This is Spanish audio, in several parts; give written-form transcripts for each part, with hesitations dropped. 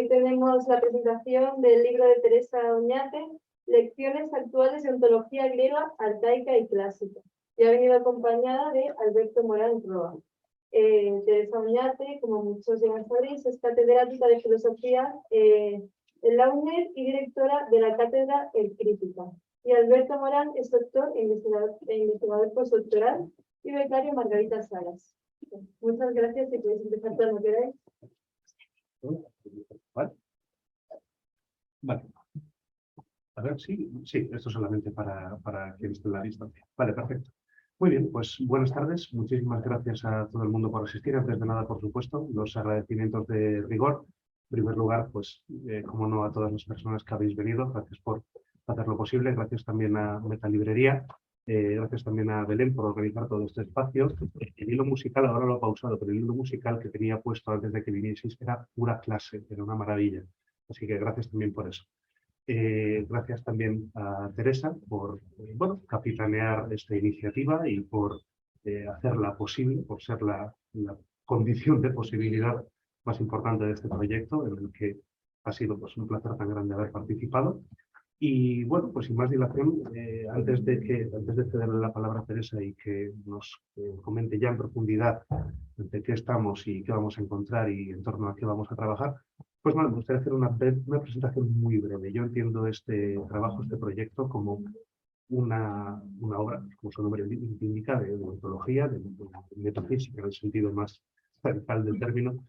Hoy tenemos la presentación del libro de Teresa Oñate, Lecciones actuales de ontología griega, arcaica y clásica. Y ha venido acompañada de Alberto Morán Roa. Teresa Oñate, como muchos ya sabéis, es catedrática de filosofía en la UNED y directora de la cátedra El Crítica. Y Alberto Morán es doctor e investigador postdoctoral y becario Margarita Salas. Muchas gracias y podéis empezar cuando queráis. Vale. A ver, sí, esto solamente para quien esté en la distancia. Vale, perfecto. Muy bien, pues buenas tardes. Muchísimas gracias a todo el mundo por asistir. Antes de nada, por supuesto, los agradecimientos de rigor. En primer lugar, pues, como no, a todas las personas que habéis venido. Gracias por hacer lo posible. Gracias también a Metalibrería. Gracias también a Belén por organizar todo este espacio. El hilo musical, ahora lo he pausado, pero el hilo musical que tenía puesto antes de que vinieseis era pura clase, era una maravilla. Así que gracias también por eso. Gracias también a Teresa por capitanear esta iniciativa y por hacerla posible, por ser la condición de posibilidad más importante de este proyecto, en el que ha sido pues, un placer tan grande haber participado. Y bueno, pues sin más dilación, antes de cederle la palabra a Teresa y que nos comente ya en profundidad de qué estamos y qué vamos a encontrar y en torno a qué vamos a trabajar, pues bueno, me gustaría hacer una presentación muy breve. Yo entiendo este trabajo, este proyecto, como una obra, como su nombre indica, de ontología, de metafísica en el sentido más radical del término,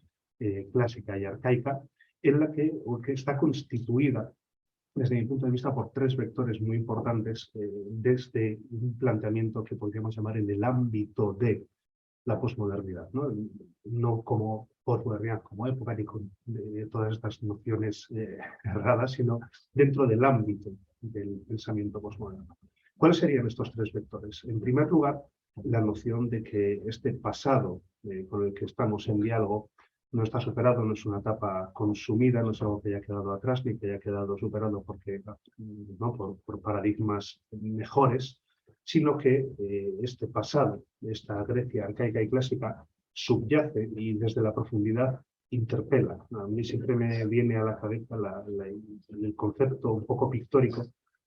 clásica y arcaica, en la que está constituida desde mi punto de vista, por tres vectores muy importantes, desde un planteamiento que podríamos llamar en el ámbito de la posmodernidad, no como posmodernidad, como época, ni con todas estas nociones erradas, sino dentro del ámbito del pensamiento posmoderno. ¿Cuáles serían estos tres vectores? En primer lugar, la noción de que este pasado con el que estamos en diálogo no está superado, no es una etapa consumida, no es algo que haya quedado atrás ni que haya quedado superado porque, por paradigmas mejores, sino que este pasado, esta Grecia arcaica y clásica, subyace y desde la profundidad interpela. A mí siempre me viene a la cabeza el concepto un poco pictórico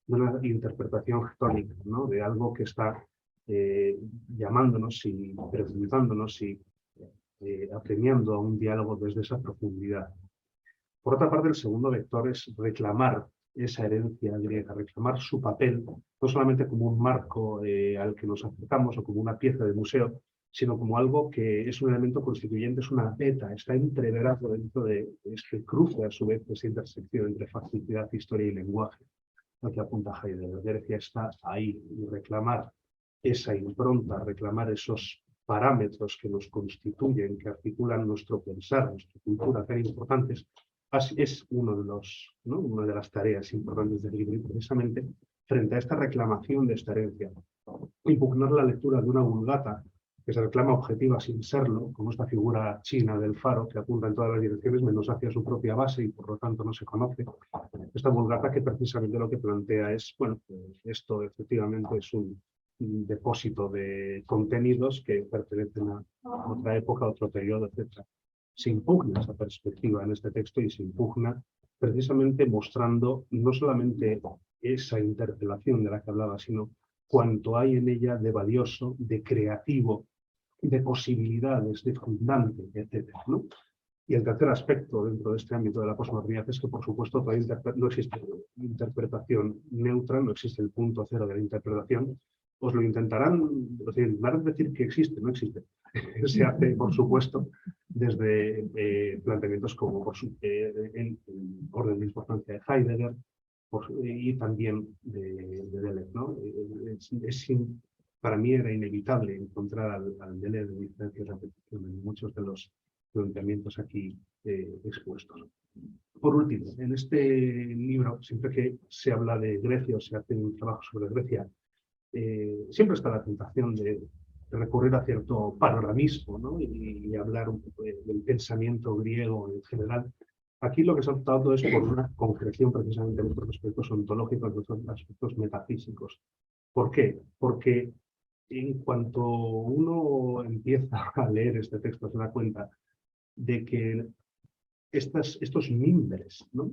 de una interpretación tónica, de algo que está llamándonos y preguntándonos y apremiando a un diálogo desde esa profundidad. Por otra parte, el segundo vector es reclamar esa herencia griega, reclamar su papel, no solamente como un marco al que nos acercamos o como una pieza de museo, sino como algo que es un elemento constituyente, es una beta, está entreverado dentro de, que cruza a su vez esa intersección entre facilidad, historia y lenguaje, lo que apunta Heidegger. Grecia está ahí, y reclamar esa impronta, reclamar esos parámetros que nos constituyen, que articulan nuestro pensar, nuestra cultura tan importantes, es una de las tareas importantes del libro, y precisamente frente a esta reclamación de esta herencia, impugnar la lectura de una vulgata que se reclama objetiva sin serlo, como esta figura china del faro que apunta en todas las direcciones menos hacia su propia base y por lo tanto no se conoce. Esta vulgata que precisamente lo que plantea es, bueno, esto efectivamente es un depósito de contenidos que pertenecen a otra época, a otro periodo, etc. Se impugna esa perspectiva en este texto y se impugna precisamente mostrando no solamente esa interpelación de la que hablaba, sino cuanto hay en ella de valioso, de creativo, de posibilidades, de fundante, etc. Y el tercer aspecto dentro de este ámbito de la posmodernidad es que, por supuesto, no existe interpretación neutra, no existe el punto cero de la interpretación. Os lo intentarán decir que existe, no existe. Se hace, por supuesto, desde planteamientos como el orden de importancia de Heidegger y también de Deleuze, para mí era inevitable encontrar al Deleuze de diferencia y repetición en muchos de los planteamientos aquí expuestos. Por último, en este libro, siempre que se habla de Grecia o se hace un trabajo sobre Grecia, siempre está la tentación de recurrir a cierto panoramismo, y hablar un poco del pensamiento griego en general. Aquí lo que se ha optado es por una concreción precisamente de los aspectos ontológicos, de los aspectos metafísicos. ¿Por qué? Porque en cuanto uno empieza a leer este texto se da cuenta de que estos mimbres, ¿no?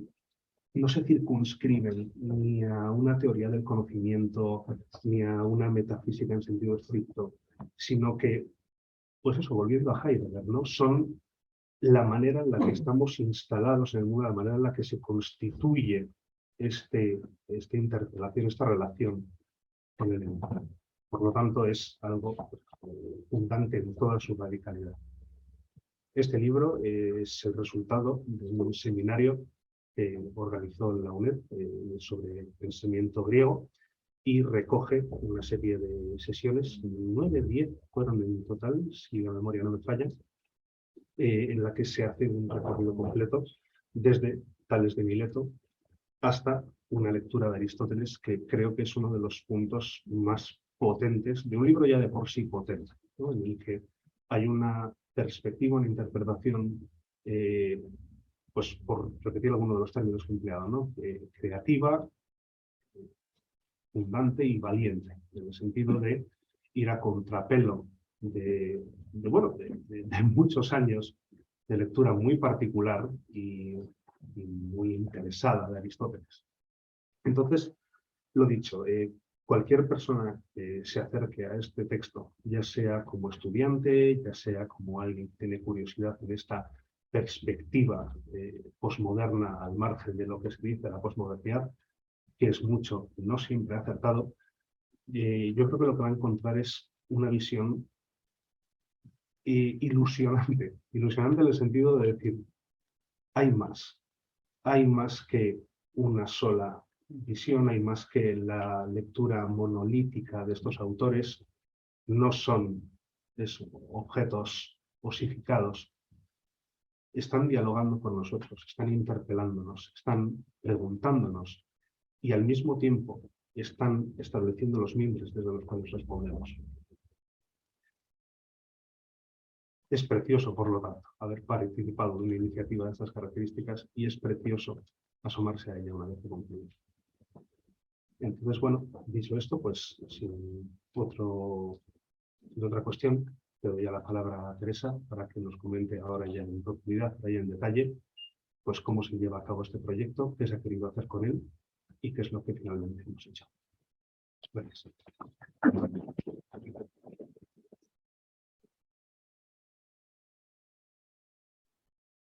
No se circunscriben ni a una teoría del conocimiento, ni a una metafísica en sentido estricto, sino que, pues eso, volviendo a Heidegger, ¿no? Son la manera en la que estamos instalados en el mundo, la manera en la que se constituye esta interrelación, esta relación con el entorno. Por lo tanto, es algo fundante en toda su radicalidad. Este libro es el resultado de un seminario que organizó la UNED sobre pensamiento griego y recoge una serie de sesiones, 9, 10 fueron en total, si la memoria no me falla, en la que se hace un recorrido completo desde Tales de Mileto hasta una lectura de Aristóteles, que creo que es uno de los puntos más potentes de un libro ya de por sí potente, ¿no? En el que hay una perspectiva, una interpretación, pues por repetir algunos de los términos que he empleado, ¿no? Creativa, fundante y valiente, en el sentido de ir a contrapelo de muchos años de lectura muy particular y muy interesada de Aristóteles. Entonces, lo dicho, cualquier persona que se acerque a este texto, ya sea como estudiante, ya sea como alguien que tiene curiosidad en esta perspectiva posmoderna al margen de lo que se dice la posmodernidad, que es mucho, no siempre acertado, yo creo que lo que va a encontrar es una visión ilusionante en el sentido de decir, hay más que una sola visión, hay más que la lectura monolítica de estos autores, no son objetos osificados, están dialogando con nosotros, están interpelándonos, están preguntándonos y al mismo tiempo están estableciendo los mimbres desde los cuales respondemos. Es precioso, por lo tanto, haber participado de una iniciativa de estas características y es precioso asomarse a ella una vez que concluye. Entonces, bueno, dicho esto, pues sin otra cuestión, le doy ya la palabra a Teresa para que nos comente ahora ya en profundidad, ya en detalle, pues cómo se lleva a cabo este proyecto, qué se ha querido hacer con él y qué es lo que finalmente hemos hecho. Gracias.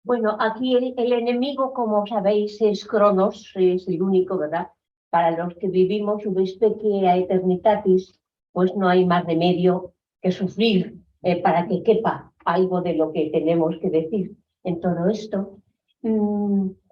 Bueno, aquí el enemigo, como sabéis, es Cronos, es el único, ¿verdad? Para los que vivimos sub specie aeternitatis, pues no hay más remedio que sufrir para que quepa algo de lo que tenemos que decir en todo esto.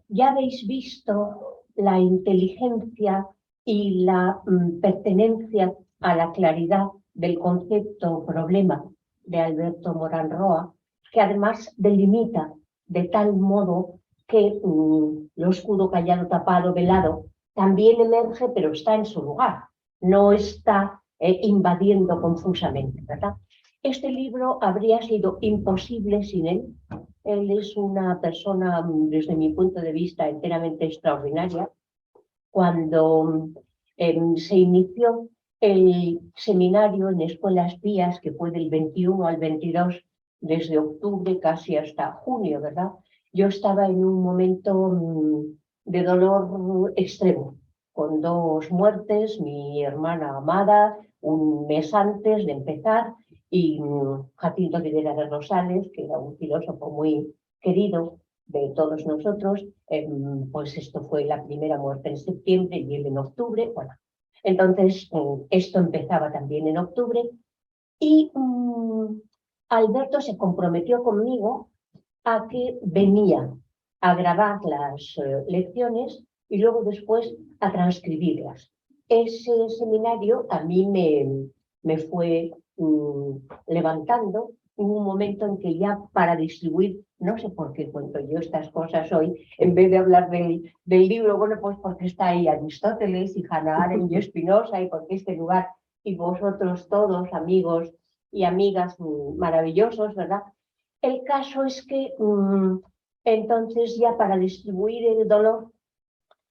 Ya habéis visto la inteligencia y la pertenencia a la claridad del concepto problema de Alberto Morán Roa, que además delimita de tal modo que lo oscuro, callado, tapado, velado, también emerge, pero está en su lugar, no está invadiendo confusamente, ¿verdad? Este libro habría sido imposible sin él. Él es una persona, desde mi punto de vista, enteramente extraordinaria. Cuando se inició el seminario en Escuelas Pías, que fue del 21 al 22, desde octubre casi hasta junio, ¿verdad? Yo estaba en un momento de dolor extremo, con 2 muertes, mi hermana amada, un mes antes de empezar, y Jacinto Rivera de Rosales, que era un filósofo muy querido de todos nosotros, pues esto fue la primera muerte en septiembre y él en octubre. Bueno, entonces esto empezaba también en octubre y Alberto se comprometió conmigo a que venía a grabar las lecciones y luego después a transcribirlas. Ese seminario a mí me fue levantando en un momento en que ya para distribuir, no sé por qué cuento yo estas cosas hoy, en vez de hablar del libro, bueno, pues porque está ahí Aristóteles y Hannah Arendt y Spinoza y porque este lugar y vosotros todos, amigos y amigas maravillosos, ¿verdad? El caso es que entonces ya para distribuir el dolor,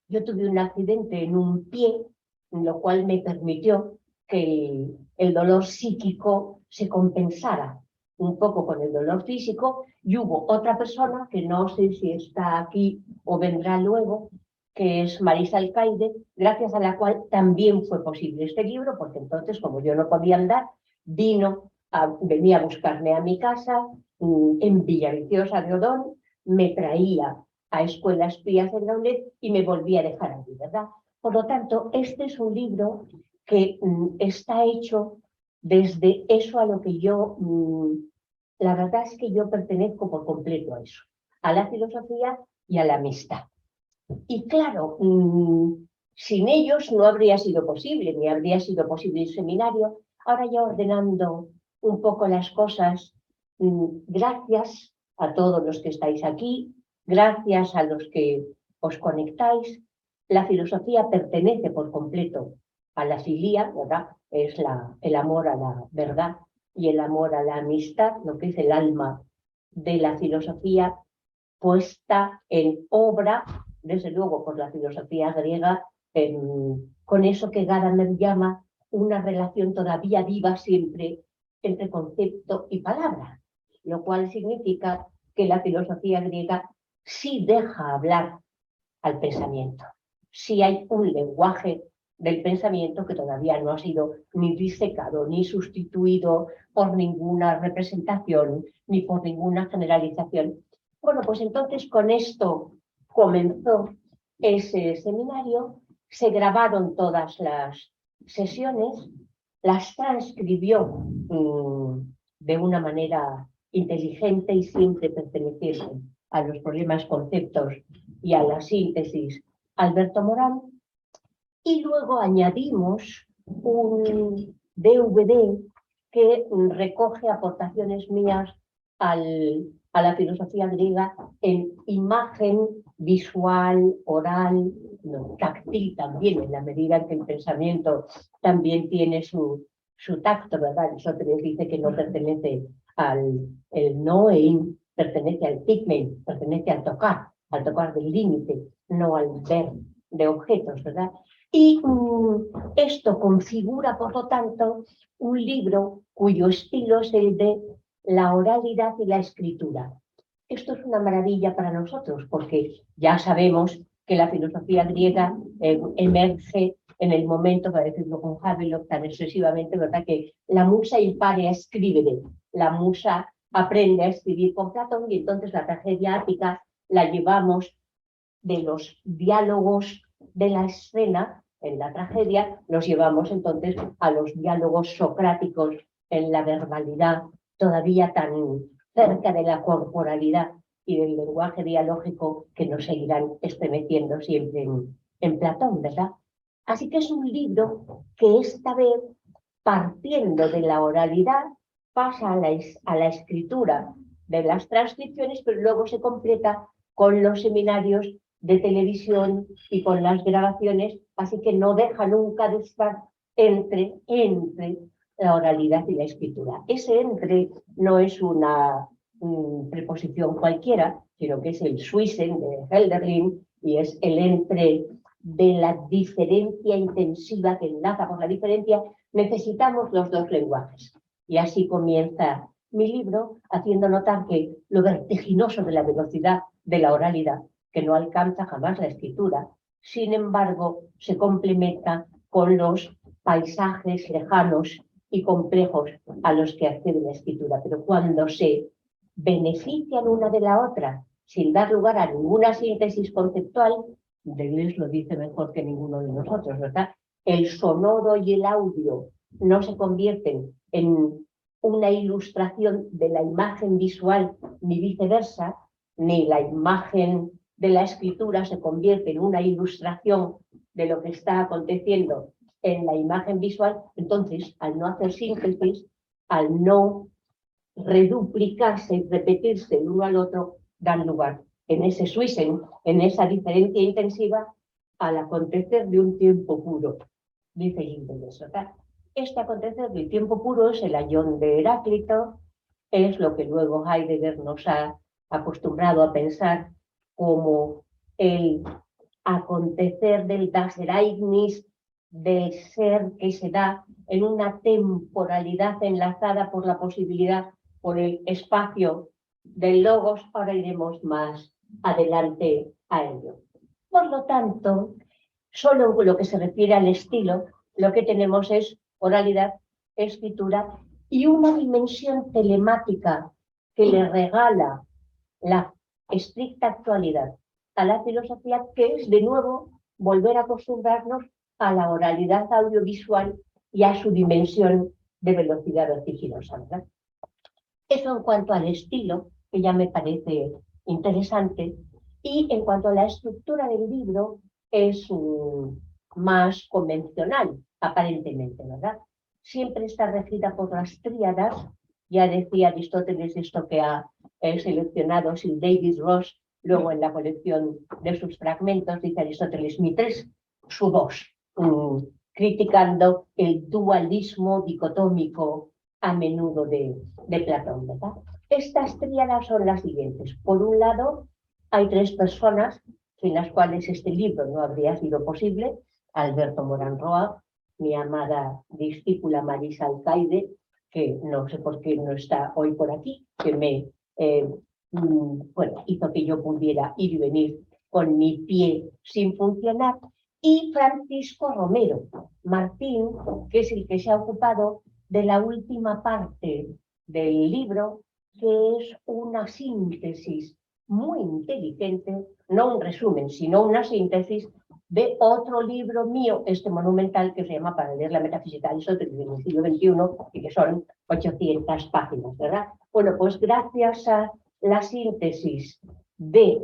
yo tuve un accidente en un pie, lo cual me permitió que el dolor psíquico se compensara. un poco con el dolor físico, y hubo otra persona, que no sé si está aquí o vendrá luego, que es Marisa Alcaide, gracias a la cual también fue posible este libro, porque entonces, como yo no podía andar, venía a buscarme a mi casa en Villaviciosa de Odón, me traía a Escuelas Pías en la UNED y me volvía a dejar allí, ¿verdad? Por lo tanto, este es un libro que está hecho desde eso a lo que yo, la verdad es que yo pertenezco por completo a eso, a la filosofía y a la amistad. Y claro, sin ellos no habría sido posible, ni habría sido posible el seminario. Ahora ya ordenando un poco las cosas, gracias a todos los que estáis aquí, gracias a los que os conectáis. La filosofía pertenece por completo a la filía, ¿verdad? Es el amor a la verdad y el amor a la amistad, lo que es el alma de la filosofía puesta en obra, desde luego por la filosofía griega, con eso que Gadamer llama una relación todavía viva siempre entre concepto y palabra, lo cual significa que la filosofía griega sí deja hablar al pensamiento, sí hay un lenguaje del pensamiento que todavía no ha sido ni disecado ni sustituido por ninguna representación ni por ninguna generalización. Bueno, pues entonces con esto comenzó ese seminario, se grabaron todas las sesiones, las transcribió de una manera inteligente y siempre perteneciente a los problemas, conceptos y a la síntesis Alberto Morán, y luego añadimos un DVD que recoge aportaciones mías a la filosofía griega en imagen visual, oral, táctil también, en la medida en que el pensamiento también tiene su tacto, ¿verdad? Aristóteles dice que no pertenece el knowing, pertenece al pigment, pertenece al tocar del límite, no al ver de objetos, ¿verdad? Y esto configura, por lo tanto, un libro cuyo estilo es el de la oralidad y la escritura. Esto es una maravilla para nosotros, porque ya sabemos que la filosofía griega emerge en el momento, para decirlo con Havelock tan excesivamente, ¿verdad?, que la musa impare a escribere, la musa aprende a escribir con Platón, y entonces la tragedia ática la llevamos de los diálogos de la escena en la tragedia, los llevamos entonces a los diálogos socráticos en la verbalidad, todavía tan cerca de la corporalidad y del lenguaje dialógico que nos seguirán estremeciendo siempre en Platón, ¿verdad? Así que es un libro que esta vez, partiendo de la oralidad, pasa a la escritura de las transcripciones, pero luego se completa con los seminarios de televisión y con las grabaciones, así que no deja nunca de estar entre la oralidad y la escritura. Ese entre no es una preposición cualquiera, sino que es el Swisen de Hölderlin, y es el entre de la diferencia intensiva que enlaza por la diferencia. Necesitamos los dos lenguajes. Y así comienza mi libro, haciendo notar que lo vertiginoso de la velocidad de la oralidad, que no alcanza jamás la escritura, sin embargo, se complementa con los paisajes lejanos y complejos a los que accede la escritura. Pero cuando se benefician una de la otra, sin dar lugar a ninguna síntesis conceptual, Deleuze lo dice mejor que ninguno de nosotros, ¿verdad? El sonoro y el audio no se convierten en una ilustración de la imagen visual, ni viceversa, ni la imagen de la escritura se convierte en una ilustración de lo que está aconteciendo en la imagen visual. Entonces, al no hacer síntesis, al no reduplicarse y repetirse el uno al otro, dan lugar en ese Swisen, en esa diferencia intensiva, al acontecer de un tiempo puro, dice Gilles, ¿verdad? Este acontecer del tiempo puro es el aion de Heráclito, es lo que luego Heidegger nos ha acostumbrado a pensar como el acontecer del Das Ereignis, del ser que se da en una temporalidad enlazada por la posibilidad por el espacio del logos, ahora iremos más adelante a ello. Por lo tanto, solo en lo que se refiere al estilo, lo que tenemos es oralidad, escritura y una dimensión telemática que le regala la estricta actualidad a la filosofía, que es de nuevo volver a acostumbrarnos a la oralidad audiovisual y a su dimensión de velocidad vertiginosa, ¿verdad? Eso en cuanto al estilo, que ya me parece interesante, y en cuanto a la estructura del libro, es más convencional, aparentemente, ¿verdad? Siempre está regida por las tríadas. Ya decía Aristóteles esto que ha seleccionado Sir David Ross, luego en la colección de sus fragmentos, dice Aristóteles, mi tres, su dos, criticando el dualismo dicotómico a menudo de Platón, ¿verdad? Estas tríadas son las siguientes. Por un lado, hay tres personas sin las cuales este libro no habría sido posible: Alberto Morán Roa, mi amada discípula Marisa Alcaide, que no sé por qué no está hoy por aquí, que me hizo que yo pudiera ir y venir con mi pie sin funcionar, y Francisco Romero Martín, que es el que se ha ocupado de la última parte del libro, que es una síntesis muy inteligente, no un resumen, sino una síntesis de otro libro mío, este monumental, que se llama Para leer la metafísica de Aristóteles en el siglo XXI, y que son 800 páginas, ¿verdad? Bueno, pues gracias a la síntesis de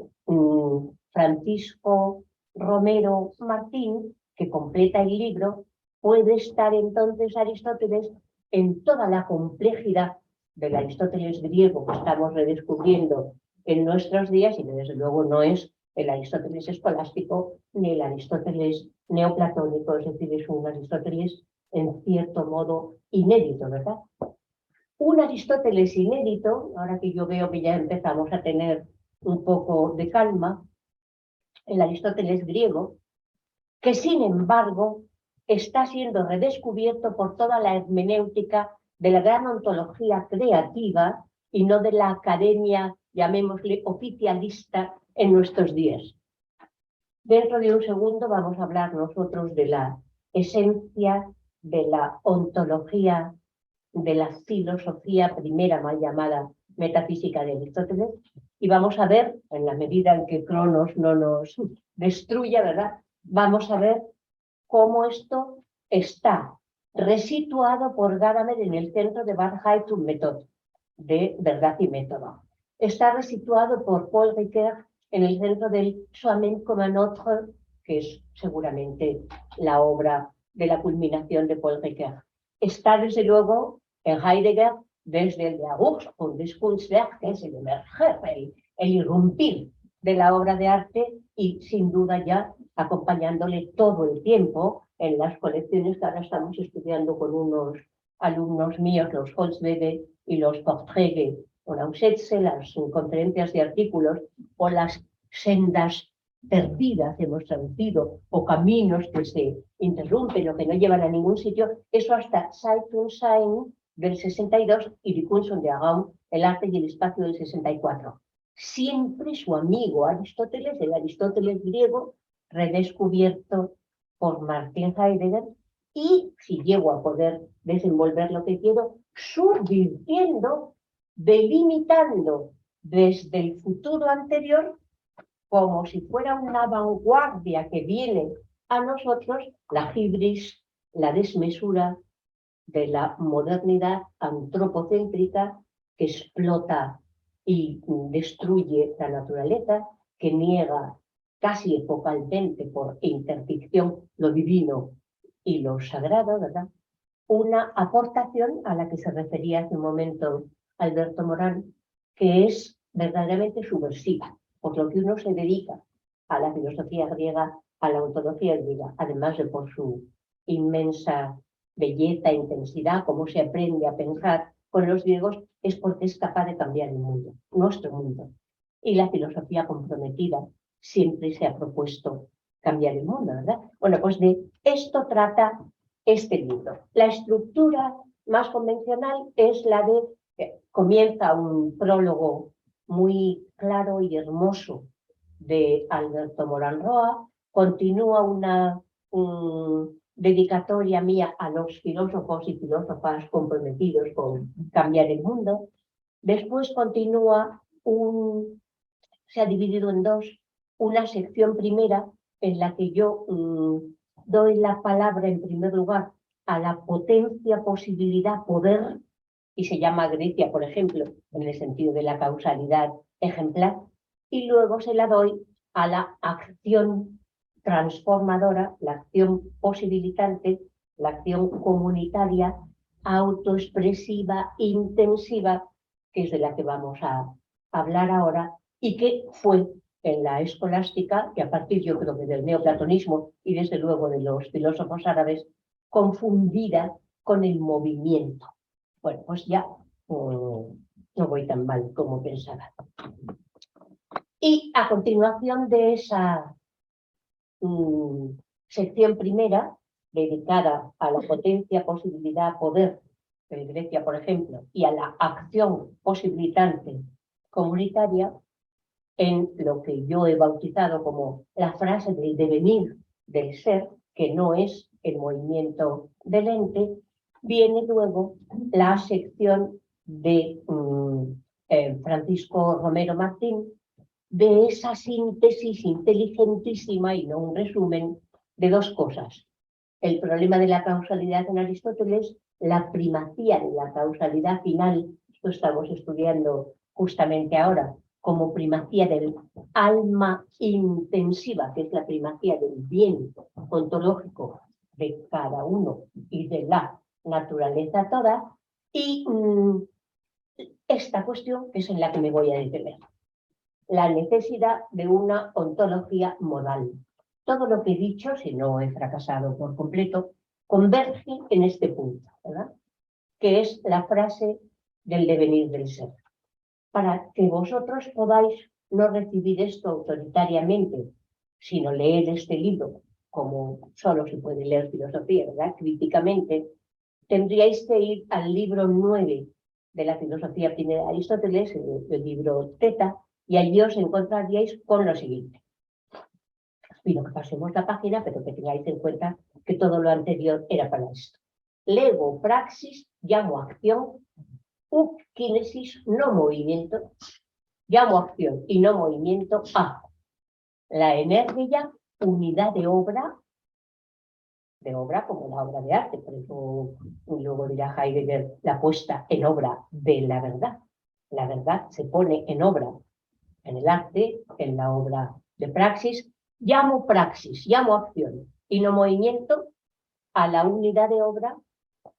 Francisco Romero Martín, que completa el libro, puede estar entonces Aristóteles en toda la complejidad del Aristóteles griego que estamos redescubriendo en nuestros días, y desde luego no es el Aristóteles escolástico ni el Aristóteles neoplatónico, es decir, es un Aristóteles en cierto modo inédito, ¿verdad? Un Aristóteles inédito, ahora que yo veo que ya empezamos a tener un poco de calma, el Aristóteles griego, que sin embargo está siendo redescubierto por toda la hermenéutica de la gran ontología creativa y no de la academia, llamémosle, oficialista en nuestros días. Dentro de un segundo vamos a hablar nosotros de la esencia de la ontología, de la filosofía primera mal llamada metafísica de Aristóteles, y vamos a ver, en la medida en que Cronos no nos destruya, ¿verdad? Vamos a ver cómo esto está resituado por Gadamer en el centro de Wahrheit und Methode, de Verdad y Método. Está resituado por Paul Ricoeur en el centro del Soi-même comme un autre, que es seguramente la obra de la culminación de Paul Ricoeur. Está desde luego en Heidegger desde el Der Ursprung des Kunstwerks, que es el emerger, el irrumpir de la obra de arte, y sin duda ya acompañándole todo el tiempo en las colecciones que ahora estamos estudiando con unos alumnos míos, los Holzwede y los Porträge o Laussetze, las conferencias y artículos, o las sendas perdidas, hemos traducido, o caminos que se interrumpen o que no llevan a ningún sitio, eso hasta Zeit und Sein del 62 y Die Kunst und der Raum, el arte y el espacio del 64. Siempre su amigo Aristóteles, el Aristóteles griego, redescubierto por Martin Heidegger, y, si llego a poder desenvolver lo que quiero, subvirtiendo, delimitando desde el futuro anterior, como si fuera una vanguardia que viene a nosotros, la hibris, la desmesura de la modernidad antropocéntrica que explota y destruye la naturaleza, que niega casi epocalmente por interdicción lo divino y lo sagrado, ¿verdad? Una aportación a la que se refería hace un momento Alberto Morán, que es verdaderamente subversiva, por lo que uno se dedica a la filosofía griega, a la ontología griega, además de por su inmensa belleza e intensidad, cómo se aprende a pensar con los griegos, es porque es capaz de cambiar el mundo, nuestro mundo. Y la filosofía comprometida siempre se ha propuesto cambiar el mundo, ¿verdad? Bueno, pues de esto trata este libro. La estructura más convencional es la de Comienza un prólogo muy claro y hermoso de Alberto Morán Roa, continúa una dedicatoria mía a los filósofos y filósofas comprometidos con cambiar el mundo. Después continúa se ha dividido en dos, una sección primera en la que yo doy la palabra en primer lugar a la potencia, posibilidad, poder, y se llama Grecia, por ejemplo, en el sentido de la causalidad ejemplar, y luego se la doy a la acción transformadora, la acción posibilitante, la acción comunitaria, autoexpresiva, intensiva, que es de la que vamos a hablar ahora, y que fue en la escolástica, y a partir yo creo que del neoplatonismo y desde luego de los filósofos árabes, confundida con el movimiento. Bueno, pues ya no voy tan mal como pensaba. Y a continuación de esa sección primera, dedicada a la potencia, posibilidad, poder de Grecia, por ejemplo, y a la acción posibilitante comunitaria, en lo que yo he bautizado como la frase del devenir del ser, que no es el movimiento del ente, viene luego la sección de Francisco Romero Martín, de esa síntesis inteligentísima y no un resumen de dos cosas. El problema de la causalidad en Aristóteles, la primacía de la causalidad final, esto estamos estudiando justamente ahora, como primacía del alma intensiva, que es la primacía del bien ontológico de cada uno y de la naturaleza toda, y esta cuestión que es en la que me voy a detener. La necesidad de una ontología modal. Todo lo que he dicho, si no he fracasado por completo, converge en este punto, ¿verdad? Que es la frase del devenir del ser. Para que vosotros podáis no recibir esto autoritariamente, sino leer este libro, como solo se puede leer filosofía, ¿verdad? Críticamente, tendríais que ir al libro 9 de la filosofía primera de Aristóteles, el libro Teta, y allí os encontraríais con lo siguiente. Os pido que pasemos la página, pero que tengáis en cuenta que todo lo anterior era para esto. Lego, praxis, llamo acción, kinesis, no movimiento, llamo acción y no movimiento a la energía, unidad de obra como la obra de arte, por eso luego dirá Heidegger la puesta en obra de la verdad. La verdad se pone en obra en el arte, en la obra de praxis. Llamo acción y no movimiento a la unidad de obra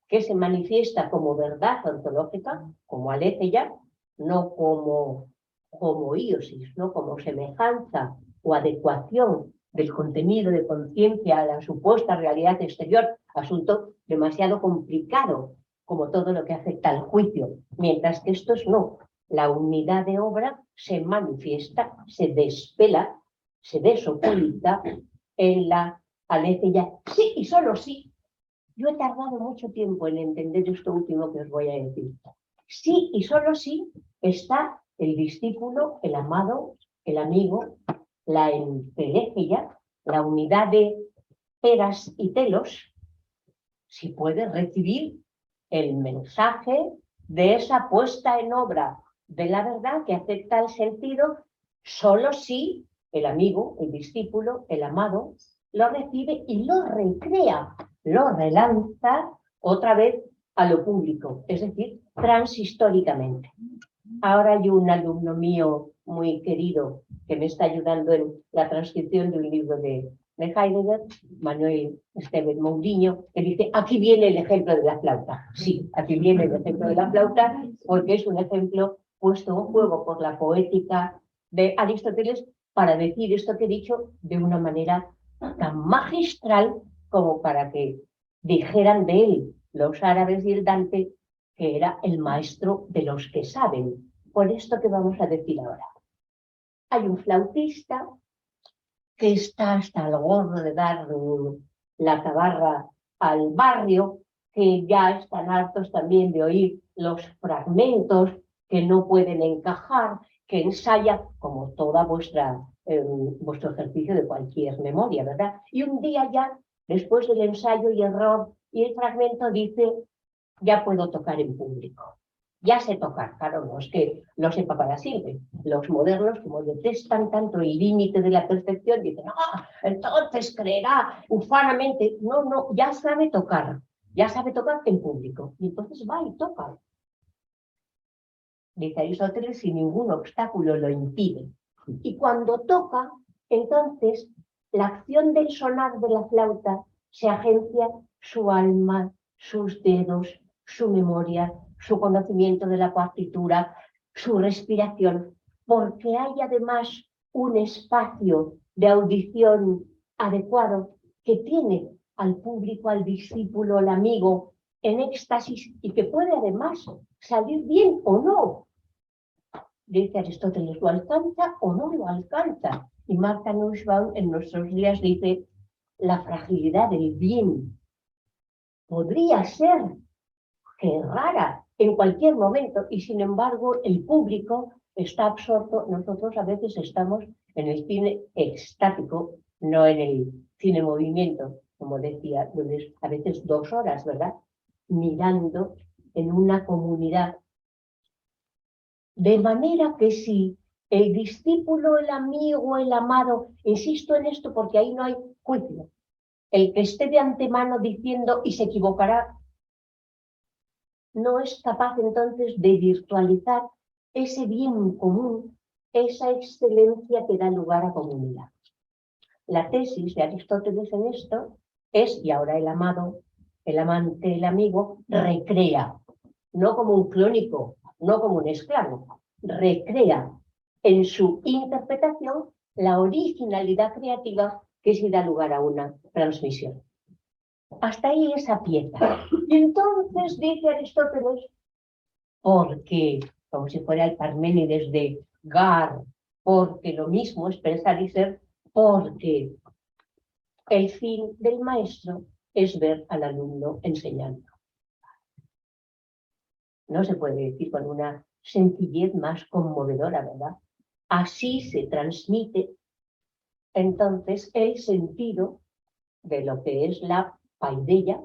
que se manifiesta como verdad ontológica, como aletheia, no como homoiosis, no como semejanza o adecuación del contenido de conciencia a la supuesta realidad exterior, asunto demasiado complicado como todo lo que afecta al juicio, mientras que esto es no. La unidad de obra se manifiesta, se despela, se desoculta en la aletheia. Sí y solo sí. Yo he tardado mucho tiempo en entender esto último que os voy a decir. Sí y solo sí está el discípulo, el amado, el amigo, la entelequia, la unidad de peras y telos, si puede recibir el mensaje de esa puesta en obra de la verdad que acepta el sentido, solo si el amigo, el discípulo, el amado, lo recibe y lo recrea, lo relanza otra vez a lo público, es decir, transhistóricamente. Ahora hay un alumno mío muy querido que me está ayudando en la transcripción de un libro de Heidegger, Manuel Esteban Mourinho, que dice, aquí viene el ejemplo de la flauta. Sí, aquí viene el ejemplo de la flauta, porque es un ejemplo puesto en juego por la poética de Aristóteles para decir esto que he dicho de una manera tan magistral como para que dijeran de él los árabes y el Dante que era el maestro de los que saben. Por esto que vamos a decir ahora. Hay un flautista que está hasta el gorro de dar la tabarra al barrio que ya están hartos también de oír los fragmentos que no pueden encajar, que ensaya como toda vuestro ejercicio de cualquier memoria, ¿verdad? Y un día ya, después del ensayo y error y el fragmento, dice, ya puedo tocar en público. Ya sé tocar, claro, no es que lo sepa para siempre. Los modernos, como detestan tanto el límite de la perfección, dicen, entonces creerá ufanamente. No, no, ya sabe tocar en público. Y entonces va y toca. Dice Aristóteles, sin ningún obstáculo lo impide. Y cuando toca, entonces la acción del sonar de la flauta se agencia su alma, sus dedos, su memoria, su conocimiento de la partitura, su respiración, porque hay además un espacio de audición adecuado que tiene al público, al discípulo, al amigo en éxtasis y que puede además salir bien o no. Dice Aristóteles, ¿lo alcanza o no lo alcanza? Y Martha Nussbaum en nuestros días dice, la fragilidad del bien podría ser que rara en cualquier momento y sin embargo el público está absorto. Nosotros a veces estamos en el cine estático, no en el cine movimiento, como decía, donde a veces 2 horas, ¿verdad? Mirando en una comunidad. De manera que si el discípulo, el amigo, el amado, insisto en esto porque ahí no hay juicio, el que esté de antemano diciendo y se equivocará, no es capaz entonces de virtualizar ese bien común, esa excelencia que da lugar a comunidad. La tesis de Aristóteles en esto es, y ahora el amado, el amante, el amigo, recrea, no como un clónico, no como un esclavo, recrea en su interpretación la originalidad creativa que sí da lugar a una transmisión. Hasta ahí esa pieza. Y entonces dice Aristóteles, porque, como si fuera el Parménides de Gar, porque lo mismo es pensar y ser, porque el fin del maestro es ver al alumno enseñando. No se puede decir con una sencillez más conmovedora, ¿verdad? Así se transmite entonces el sentido de lo que es la paideia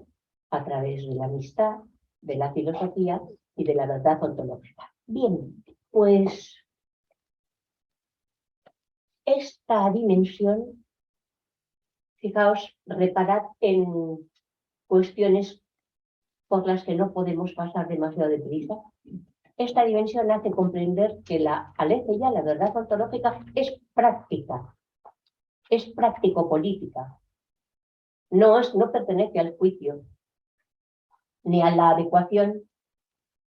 a través de la amistad, de la filosofía y de la verdad ontológica. Bien, pues esta dimensión, fijaos, reparad en cuestiones por las que no podemos pasar demasiado deprisa. Esta dimensión hace comprender que la aletheia, la verdad ontológica, es práctica, es práctico-política. No pertenece al juicio ni a la adecuación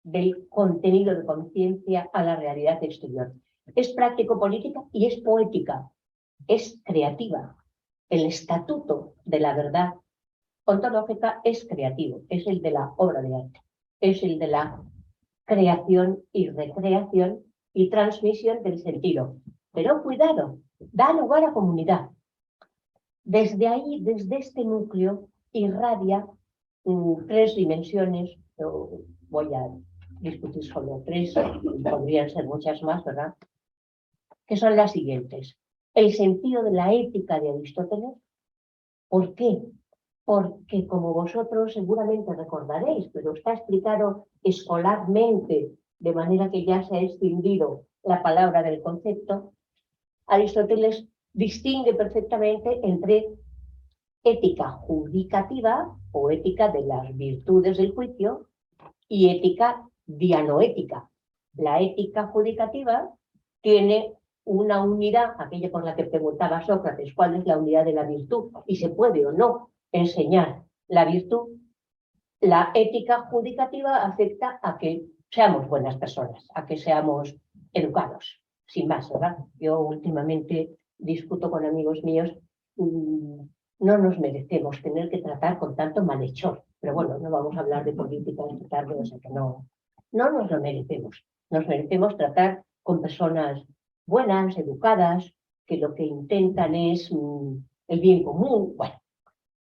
del contenido de conciencia a la realidad exterior. Es práctico-política y es poética, es creativa. El estatuto de la verdad ontológica es creativo, es el de la obra de arte, es el de la creación y recreación y transmisión del sentido. Pero cuidado, da lugar a comunidad. Desde ahí, desde este núcleo, irradia 3 dimensiones. Voy a discutir solo 3, podrían ser muchas más, ¿verdad? Que son las siguientes. El sentido de la ética de Aristóteles. ¿Por qué? Porque, como vosotros seguramente recordaréis, pero está explicado escolarmente, de manera que ya se ha extinguido la palabra del concepto, Aristóteles distingue perfectamente entre ética judicativa o ética de las virtudes del juicio y ética dianoética. La ética judicativa tiene una unidad, aquella por la que preguntaba Sócrates, ¿cuál es la unidad de la virtud? Y se puede o no enseñar la virtud. La ética judicativa afecta a que seamos buenas personas, a que seamos educados, sin más, ¿verdad? Yo últimamente discuto con amigos míos, no nos merecemos tener que tratar con tanto malhechor, pero bueno, no vamos a hablar de política esta tarde, o sea que no nos lo merecemos. Nos merecemos tratar con personas buenas, educadas, que lo que intentan es el bien común. Bueno,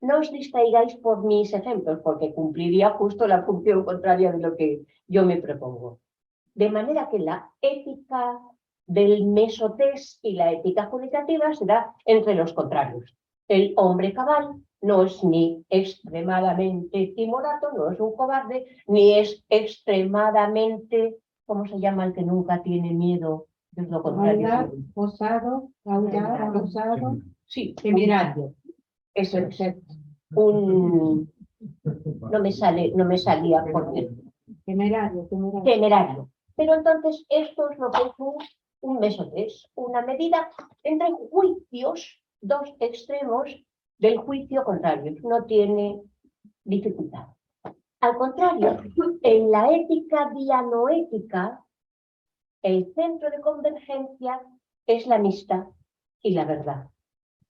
no os distraigáis por mis ejemplos, porque cumpliría justo la función contraria de lo que yo me propongo. De manera que la ética del mesotés y la ética comunicativa se da entre los contrarios. El hombre cabal no es ni extremadamente timorato, no es un cobarde, ni es extremadamente, ¿cómo se llama el que nunca tiene miedo? Es lo contrario. Bailar, osado, aullar, abusado, Sí, temerario. eso es. No me salía porque Temerario, temerario. temerario. Pero entonces esto es lo que es un mesotés, una medida entre juicios, dos extremos del juicio contrario. No tiene dificultad. Al contrario, en la ética dianoética, el centro de convergencia es la amistad y la verdad,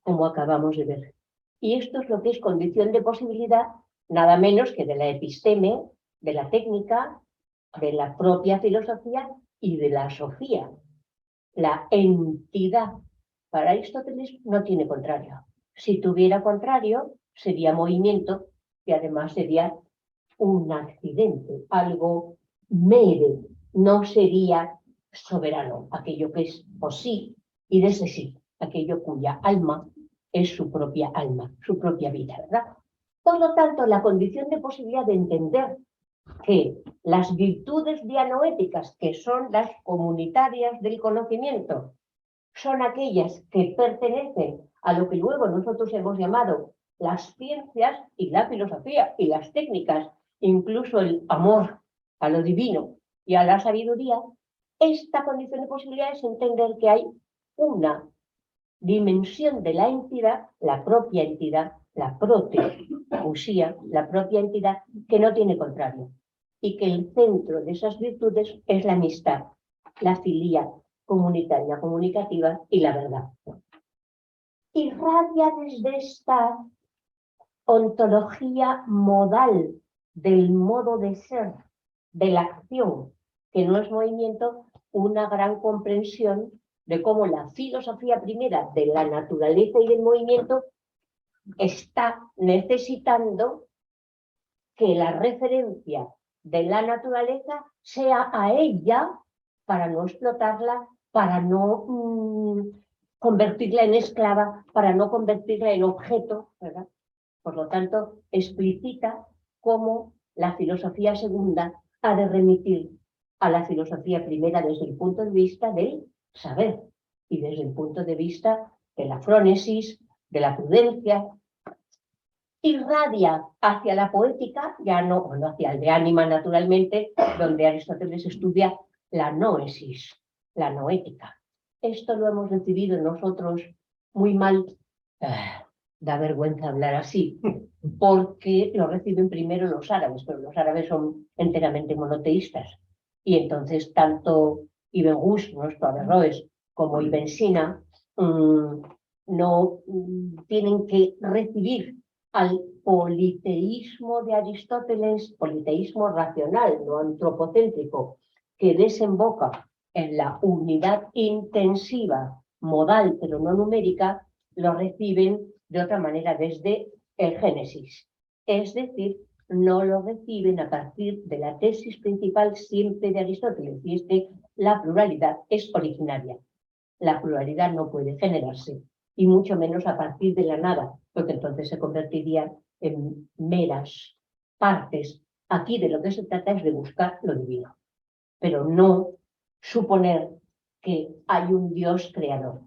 como acabamos de ver. Y esto es lo que es condición de posibilidad, nada menos que de la episteme, de la técnica, de la propia filosofía y de la sofía. La entidad para Aristóteles no tiene contrario. Si tuviera contrario, sería movimiento y además sería un accidente, algo mere, no sería soberano, aquello que es posí y de ese sí, aquello cuya alma es su propia alma, su propia vida, ¿verdad? Por lo tanto, la condición de posibilidad de entender que las virtudes dianoéticas, que son las comunitarias del conocimiento, son aquellas que pertenecen a lo que luego nosotros hemos llamado las ciencias y la filosofía y las técnicas, incluso el amor a lo divino y a la sabiduría. Esta condición de posibilidad es entender que hay una dimensión de la entidad, la propia entidad, la proteusía, la propia entidad, que no tiene contrario, y que el centro de esas virtudes es la amistad, la filía comunitaria, comunicativa y la verdad. Irradia desde esta ontología modal del modo de ser, de la acción, que no es movimiento, una gran comprensión de cómo la filosofía primera de la naturaleza y del movimiento está necesitando que la referencia de la naturaleza sea a ella para no explotarla, para no convertirla en esclava, para no convertirla en objeto, ¿verdad? Por lo tanto, explicita cómo la filosofía segunda ha de remitir a la filosofía primera desde el punto de vista del saber y desde el punto de vista de la frónesis, de la prudencia. Irradia hacia la poética, ya no, bueno, hacia el de ánima naturalmente, donde Aristóteles estudia la noesis, la noética. Esto lo hemos recibido nosotros muy mal. Da vergüenza hablar así, porque lo reciben primero los árabes, pero los árabes son enteramente monoteístas. Y entonces tanto Ibn Rushd, nuestro Averroes, como Ibn Sina no tienen que recibir al politeísmo de Aristóteles, politeísmo racional, no antropocéntrico, que desemboca en la unidad intensiva, modal, pero no numérica, lo reciben de otra manera desde el Génesis. Es decir, no lo reciben a partir de la tesis principal siempre de Aristóteles, y es que la pluralidad es originaria. La pluralidad no puede generarse, y mucho menos a partir de la nada, porque entonces se convertiría en meras partes. Aquí de lo que se trata es de buscar lo divino, pero no suponer que hay un Dios creador.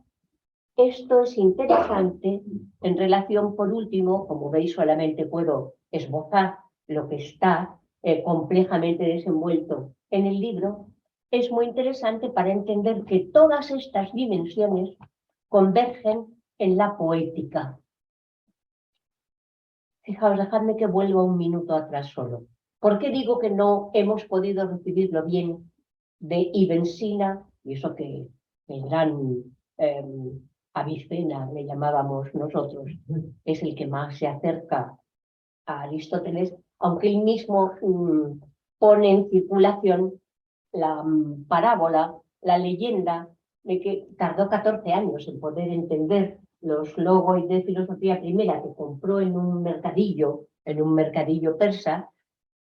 Esto es interesante en relación, por último, como veis, solamente puedo esbozar lo que está complejamente desenvuelto en el libro. Es muy interesante para entender que todas estas dimensiones convergen en la poética. Fijaos, dejadme que vuelva un minuto atrás solo. ¿Por qué digo que no hemos podido recibirlo bien de Ibn Sina? Y eso que el gran Avicena le llamábamos nosotros, es el que más se acerca a Aristóteles, aunque él mismo pone en circulación la parábola, la leyenda de que tardó 14 años en poder entender los logos de filosofía primera que compró en un mercadillo persa,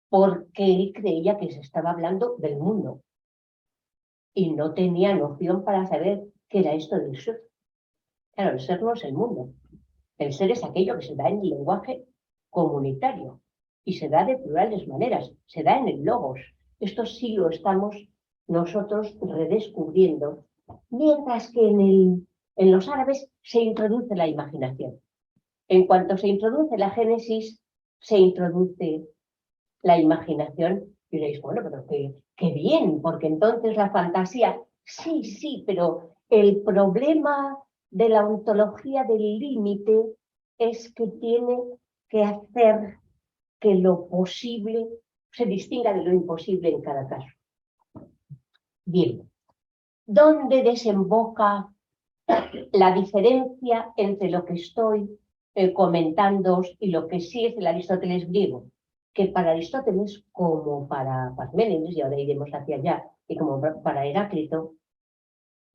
porque él creía que se estaba hablando del mundo y no tenía noción para saber qué era esto del ser. Claro, el ser no es el mundo. El ser es aquello que se da en el lenguaje comunitario y se da de plurales maneras, se da en el logos. Esto sí lo estamos nosotros redescubriendo, mientras que en los árabes se introduce la imaginación. En cuanto se introduce la génesis, se introduce la imaginación y diréis, bueno, pero qué bien, porque entonces la fantasía, sí, pero el problema de la ontología del límite es que tiene que hacer que lo posible se distinga de lo imposible en cada caso. Bien, ¿dónde desemboca la diferencia entre lo que estoy comentando y lo que sí es el Aristóteles griego? Que para Aristóteles, como para Parménides, y ahora iremos hacia allá, y como para Heráclito,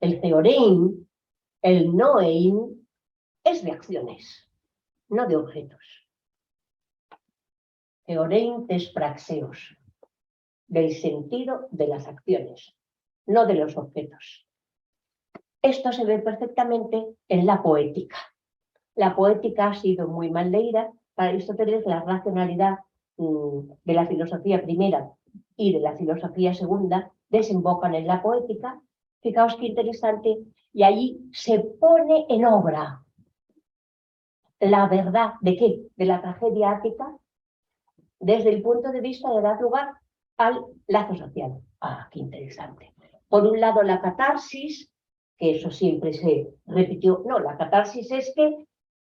el theorein, el noein, es de acciones, no de objetos. Theorein tes praxeos, del sentido de las acciones, no de los objetos. Esto se ve perfectamente en la poética. La poética ha sido muy mal leída. Para Aristóteles, la racionalidad de la filosofía primera y de la filosofía segunda desembocan en la poética. Fijaos qué interesante, y allí se pone en obra la verdad ¿de qué? De la tragedia ática, desde el punto de vista de dar lugar al lazo social. Qué interesante. Por un lado, la catarsis, que eso siempre se repitió. No, la catarsis es que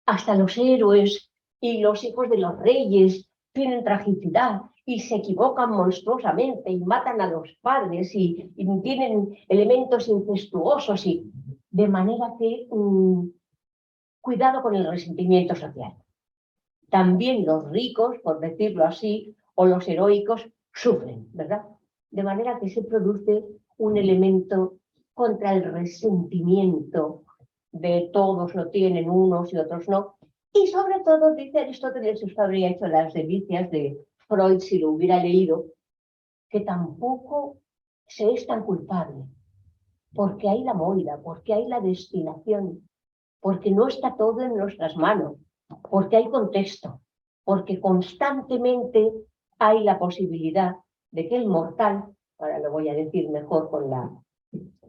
hasta los héroes y los hijos de los reyes tienen tragicidad y se equivocan monstruosamente y matan a los padres y tienen elementos incestuosos, y de manera que cuidado con el resentimiento social. También los ricos, por decirlo así, o los heroicos sufren, ¿verdad? De manera que se produce un elemento contra el resentimiento de todos lo tienen unos y otros no. Y sobre todo, dice Aristóteles, esto habría hecho las delicias de Freud si lo hubiera leído, que tampoco se es tan culpable, porque hay la moira, porque hay la destinación, porque no está todo en nuestras manos, porque hay contexto, porque constantemente hay la posibilidad de que el mortal, ahora lo voy a decir mejor con la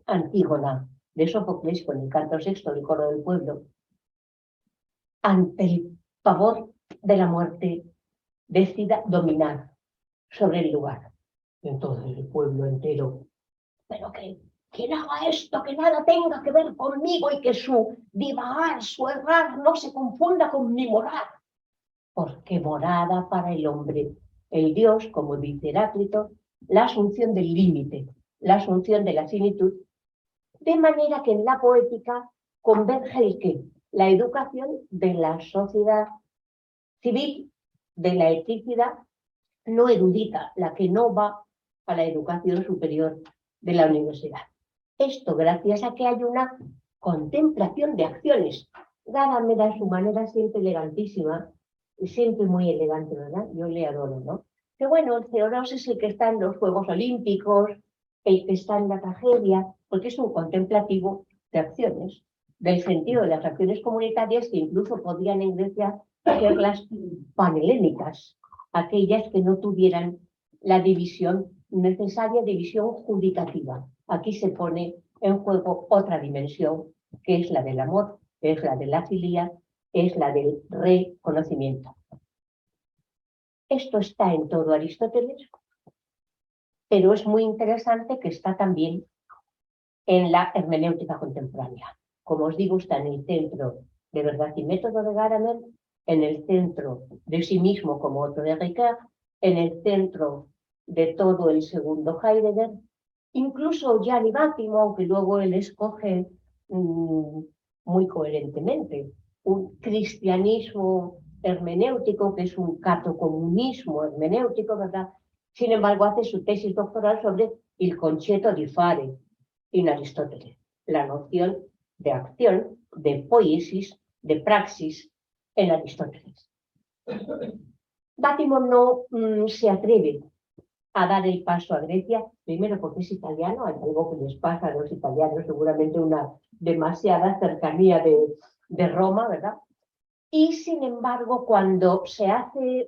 Antígona de Sófocles, con el canto sexto del coro del pueblo, ante el pavor de la muerte, decida dominar sobre el lugar. Y entonces el pueblo entero, pero que quien haga esto, que nada tenga que ver conmigo y que su divagar, su errar no se confunda con mi morar. Porque morada para el hombre, el Dios, como dice Heráclito, la asunción del límite, la asunción de la finitud, de manera que en la poética converge el qué, la educación de la sociedad civil, de la eticidad no erudita, la que no va a la educación superior de la universidad. Esto gracias a que hay una contemplación de acciones. Gadamer a su manera siempre elegantísima, y siempre muy elegante, ¿verdad? Yo le adoro, ¿no? Que bueno, el Theoros es el que está en los Juegos Olímpicos, el que está en la tragedia, porque es un contemplativo de acciones, del sentido de las acciones comunitarias, que incluso podrían en Grecia ser las panhelénicas, aquellas que no tuvieran la división necesaria, división judicativa. Aquí se pone en juego otra dimensión, que es la del amor, que es la de la filia, es la del reconocimiento. Esto está en todo Aristóteles, pero es muy interesante que está también en la hermenéutica contemporánea. Como os digo, está en el centro de Verdad y Método de Gadamer, en el centro de sí mismo como otro de Ricoeur, en el centro de todo el segundo Heidegger, incluso Gianni Vattimo, aunque luego él escoge muy coherentemente un cristianismo hermenéutico, que es un catocomunismo hermenéutico, ¿verdad? Sin embargo, hace su tesis doctoral sobre il concetto di fare en Aristóteles, la noción de acción, de poiesis, de praxis en Aristóteles. Bátimo no se atreve a dar el paso a Grecia, primero porque es italiano, hay algo que les pasa a los italianos, seguramente una demasiada cercanía de Roma, ¿verdad? Y sin embargo, cuando se hace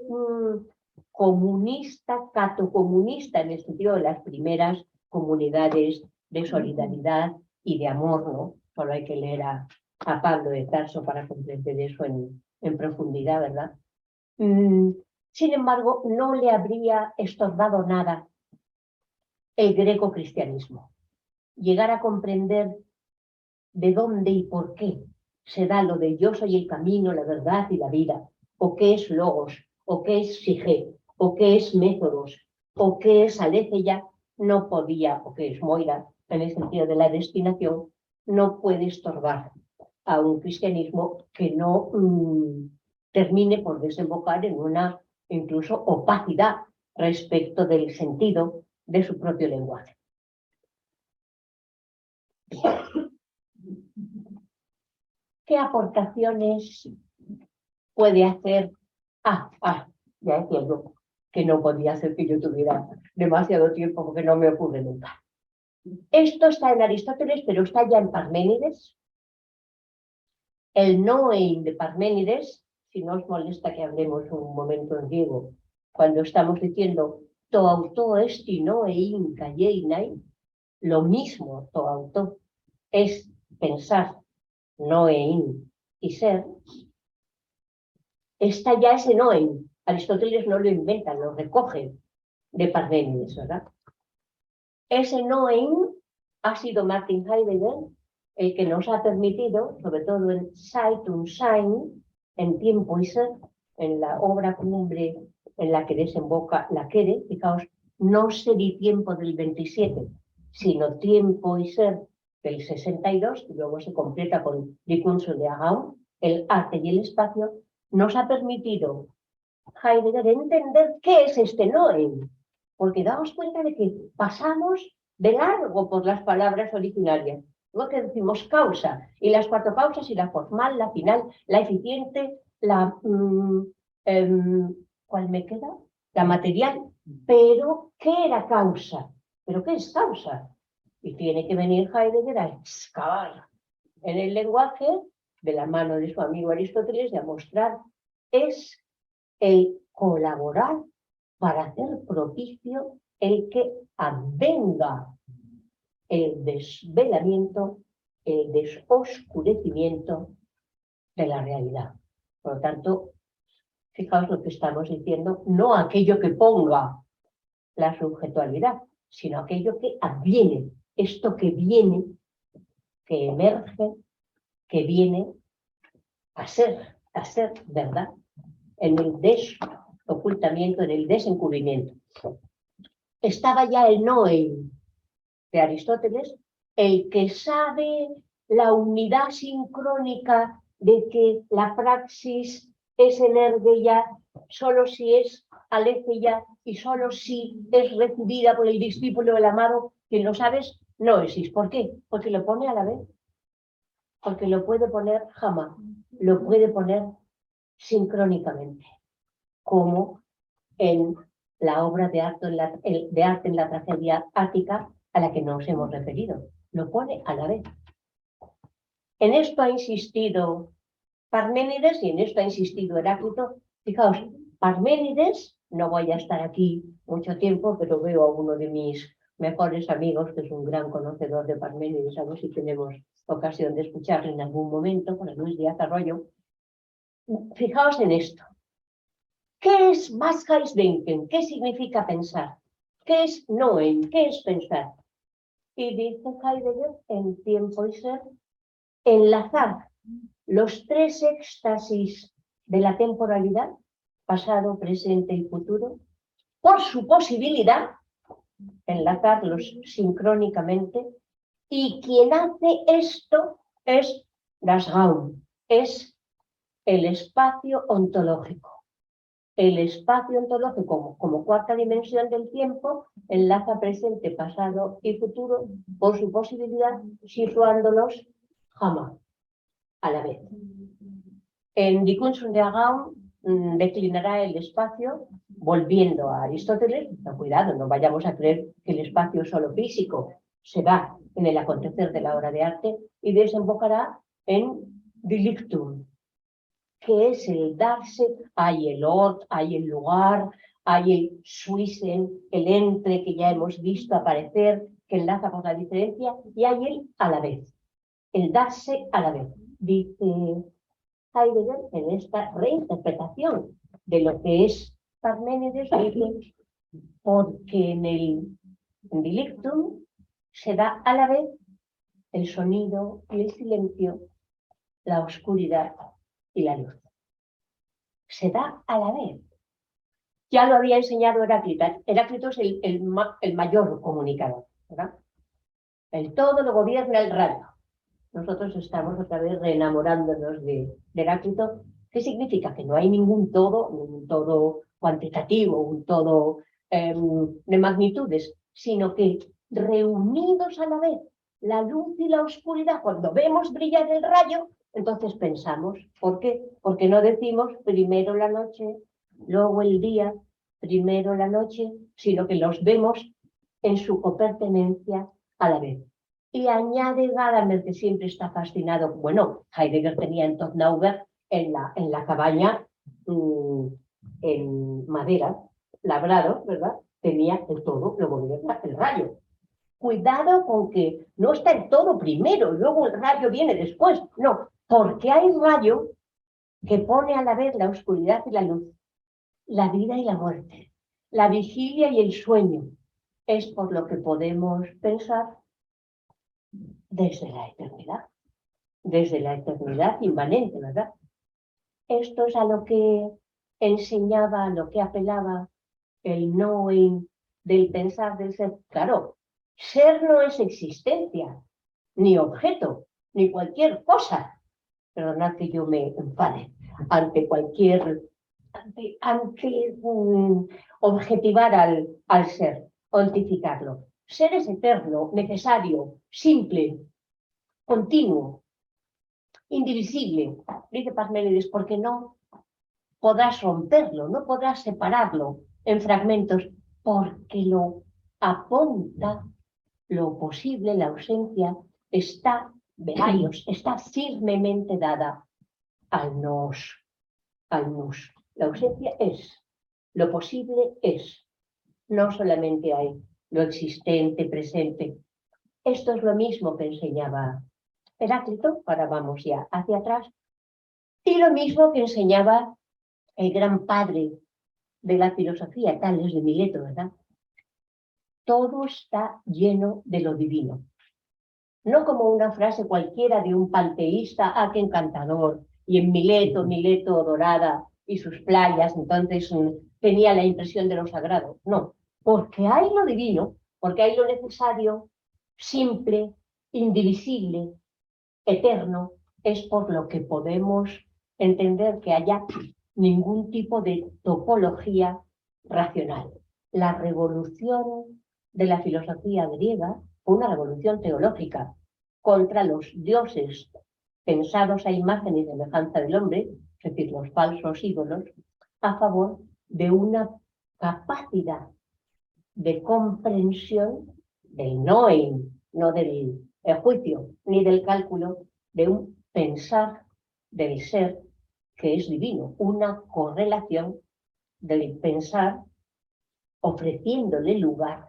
comunista, catocomunista, en el sentido de las primeras comunidades de solidaridad y de amor, ¿no? Solo hay que leer a Pablo de Tarso para comprender eso en profundidad, ¿verdad? Sin embargo, no le habría estorbado nada el greco-cristianismo. Llegar a comprender de dónde y por qué se da lo de yo soy el camino, la verdad y la vida, o qué es logos, o qué es sige, o qué es métodos, o qué es aletheia, no podía, o qué es moira, en el sentido de la destinación, no puede estorbar a un cristianismo que no termine por desembocar en una incluso opacidad respecto del sentido de su propio lenguaje. ¿Qué aportaciones puede hacer? Ya decía yo que no podía hacer que yo tuviera demasiado tiempo porque no me ocurre nunca. Esto está en Aristóteles, pero está ya en Parménides. El noein de Parménides, si no os molesta que hablemos un momento en griego, cuando estamos diciendo to auto esti noein kaieinai, lo mismo to auto es pensar noein y ser, está ya ese noein. Aristóteles no lo inventa, lo recoge de Parménides, ¿verdad? Ese noein ha sido Martin Heidegger el que nos ha permitido, sobre todo en Zeit und Sein, en Tiempo y Ser, en la obra cumbre en la que desemboca la Quere, fijaos, no ser y tiempo del 27, sino Tiempo y Ser del 62, y luego se completa con Die Kunst de Araun, el arte y el espacio, nos ha permitido Heidegger entender qué es este noein, porque damos cuenta de que pasamos de largo por las palabras originarias. Lo que decimos causa, y las cuatro causas, y la formal, la final, la eficiente, la ¿cuál me queda? La material. Pero, ¿qué era causa? ¿Pero qué es causa? Y tiene que venir Heidegger a excavar en el lenguaje, de la mano de su amigo Aristóteles, y a mostrar, es el colaborar para hacer propicio el que advenga el desvelamiento, el desoscurecimiento de la realidad. Por lo tanto, fijaos lo que estamos diciendo, no aquello que ponga la subjetualidad, sino aquello que adviene, esto que viene, que emerge, que viene a ser verdad, en el desocultamiento, en el desencubrimiento. Estaba ya el noein de Aristóteles, el que sabe la unidad sincrónica de que la praxis es energeia solo si es aletheia y solo si es recibida por el discípulo del amado, quien lo sabes, noesis. ¿Por qué? Porque lo pone a la vez. Porque lo puede poner jamás, lo puede poner sincrónicamente, como en la obra de arte en la tragedia ática a la que nos hemos referido. Lo pone a la vez. En esto ha insistido Parménides y en esto ha insistido Heráclito. Fijaos, Parménides, no voy a estar aquí mucho tiempo, pero veo a uno de mis mejores amigos, que es un gran conocedor de Parménides, a ver si tenemos ocasión de escucharle en algún momento, con Luis Díaz Arroyo. Fijaos en esto. ¿Qué es Denken? ¿Qué significa pensar? ¿Qué es Noen? ¿Qué es pensar? Y dice Heidegger, en Tiempo y Ser, enlazar los tres éxtasis de la temporalidad, pasado, presente y futuro, por su posibilidad, enlazarlos sincrónicamente, y quien hace esto es das Raum, es el espacio ontológico. El espacio ontológico como cuarta dimensión del tiempo enlaza presente, pasado y futuro por su posibilidad, situándolos jamás. a la vez. En Die Kunst und der Raum declinará el espacio volviendo a Aristóteles. No, cuidado, no vayamos a creer que el espacio solo físico se da en el acontecer de la obra de arte y desembocará en Delictum, que es el darse. Hay el Ort, hay el lugar, hay el Swisen, el entre que ya hemos visto aparecer, que enlaza con la diferencia, y hay el a la vez, el darse a la vez. Dice Heidegger en esta reinterpretación de lo que es Parménides, dice, porque en Delictum se da a la vez el sonido y el silencio, la oscuridad y la luz. Se da a la vez. Ya lo había enseñado Heráclito. Heráclito es el mayor comunicador, ¿verdad? El todo lo gobierna el rayo. Nosotros estamos otra vez reenamorándonos de Heráclito. ¿Qué significa? Que no hay ningún todo cuantitativo, un todo de magnitudes, sino que reunidos a la vez, la luz y la oscuridad, cuando vemos brillar el rayo, entonces pensamos. ¿Por qué? Porque no decimos primero la noche, luego el día, primero la noche, sino que los vemos en su copertenencia a la vez. Y añade Gadamer, que siempre está fascinado. Bueno, Heidegger tenía en Todtnauber, en la cabaña, en madera, labrado, ¿verdad? Tenía el todo, lo gobierna el rayo. Cuidado con que no está el todo primero, luego el rayo viene después. No, porque hay rayo que pone a la vez la oscuridad y la luz, la vida y la muerte, la vigilia y el sueño. Es por lo que podemos pensar desde la eternidad inmanente, ¿verdad? Esto es a lo que enseñaba, a lo que apelaba el knowing del pensar, del ser. Claro, ser no es existencia, ni objeto, ni cualquier cosa. Perdonad que yo me enfade ante objetivar al ser, cuantificarlo. Ser es eterno, necesario, simple, continuo, indivisible. Dice Parménides, porque no podrás romperlo, no podrás separarlo en fragmentos, porque lo apunta lo posible, la ausencia está está firmemente dada al nos. La ausencia es, lo posible es, no solamente hay lo existente, presente. Esto es lo mismo que enseñaba Heráclito, ahora vamos ya hacia atrás, y lo mismo que enseñaba el gran padre de la filosofía, Tales de Mileto, ¿verdad? Todo está lleno de lo divino. No como una frase cualquiera de un panteísta, qué encantador, y en Mileto dorada y sus playas, entonces tenía la impresión de lo sagrado. No, porque hay lo divino, porque hay lo necesario, simple, indivisible, eterno, es por lo que podemos entender que haya ningún tipo de topología racional. La revolución de la filosofía griega fue una revolución teológica contra los dioses pensados a imagen y semejanza del hombre, es decir, los falsos ídolos, a favor de una capacidad de comprensión del knowing, no del juicio ni del cálculo, de un pensar del ser que es divino, una correlación del pensar ofreciéndole lugar,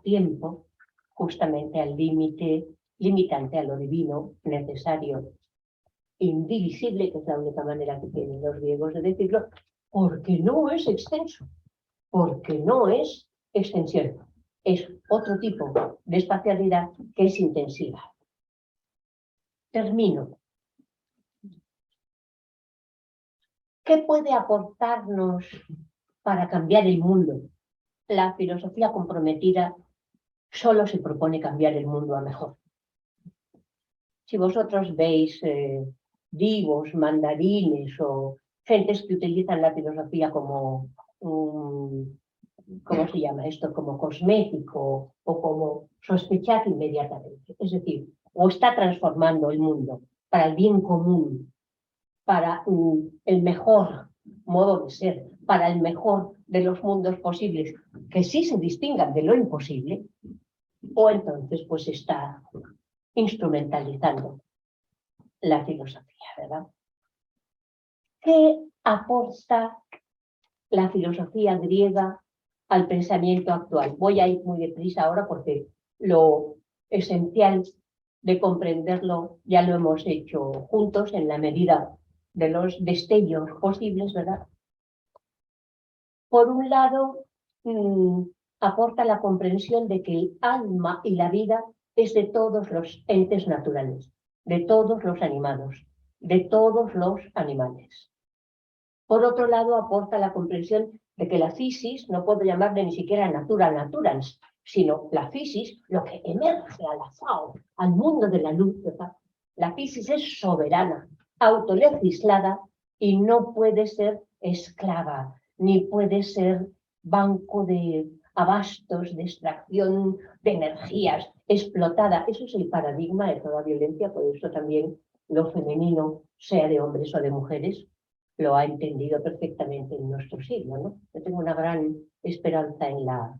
tiempo, justamente al limitante a lo divino, necesario, indivisible, que es la única manera que tienen los griegos de decirlo, porque no es extenso, porque no es extensión, es otro tipo de espacialidad que es intensiva. Termino. ¿Qué puede aportarnos para cambiar el mundo? La filosofía comprometida solo se propone cambiar el mundo a mejor. Si vosotros veis divos, mandarines o gentes que utilizan la filosofía como, ¿cómo se llama esto? Como cosmético o como sospechar inmediatamente. Es decir, o está transformando el mundo para el bien común, para el mejor modo de ser, para el mejor de los mundos posibles, que sí se distingan de lo imposible, o entonces pues está instrumentalizando la filosofía, ¿verdad? ¿Qué aporta la filosofía griega al pensamiento actual? Voy a ir muy deprisa ahora porque lo esencial de comprenderlo ya lo hemos hecho juntos en la medida de los destellos posibles, ¿verdad? Por un lado, aporta la comprensión de que el alma y la vida es de todos los entes naturales, de todos los animados, de todos los animales. Por otro lado, aporta la comprensión de que la physis, no puedo llamarle ni siquiera natura naturans, sino la physis, lo que emerge al azar, al mundo de la luz, ¿verdad? La physis es soberana, autolegislada y no puede ser esclava, ni puede ser banco de abastos, de extracción de energías, explotada. Eso es el paradigma de toda violencia, por eso también lo femenino, sea de hombres o de mujeres, lo ha entendido perfectamente en nuestro siglo, ¿no? Yo tengo una gran esperanza en la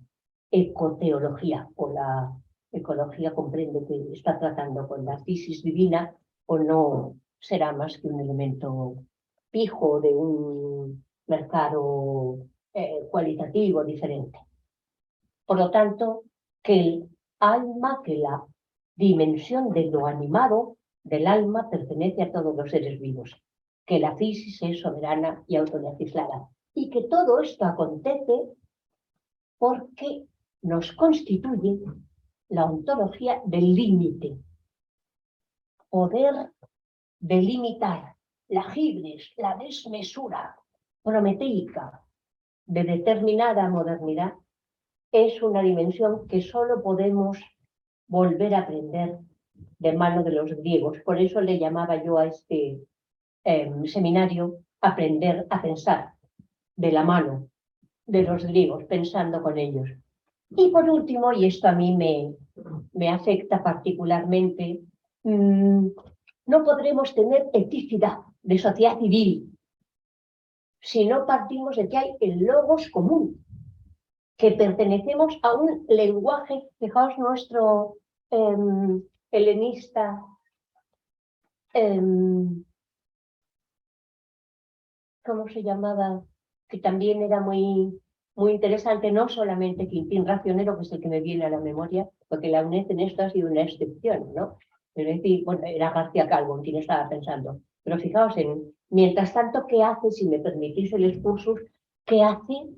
ecoteología, o la ecología comprende que está tratando con la physis divina, o no será más que un elemento fijo de un mercado cualitativo diferente. Por lo tanto, que el alma, que la dimensión de lo animado del alma pertenece a todos los seres vivos, que la physis es soberana y autolegislada, y que todo esto acontece porque nos constituye la ontología del límite, poder delimitar la hibris, la desmesura prometeica de determinada modernidad, es una dimensión que solo podemos volver a aprender de mano de los griegos. Por eso le llamaba yo a este seminario Aprender a pensar de la mano de los griegos, pensando con ellos. Y por último, y esto a mí me afecta particularmente, no podremos tener eticidad de sociedad civil si no partimos de que hay el logos común, que pertenecemos a un lenguaje. Fijaos nuestro helenista, ¿cómo se llamaba? Que también era muy interesante, no solamente Quintín Racionero, que es el que me viene a la memoria, porque la UNED en esto ha sido una excepción, ¿no? Es decir, bueno, era García Calvo en quien estaba pensando. Pero fijaos en, mientras tanto, ¿qué hace, si me permitís el excursus, qué hace?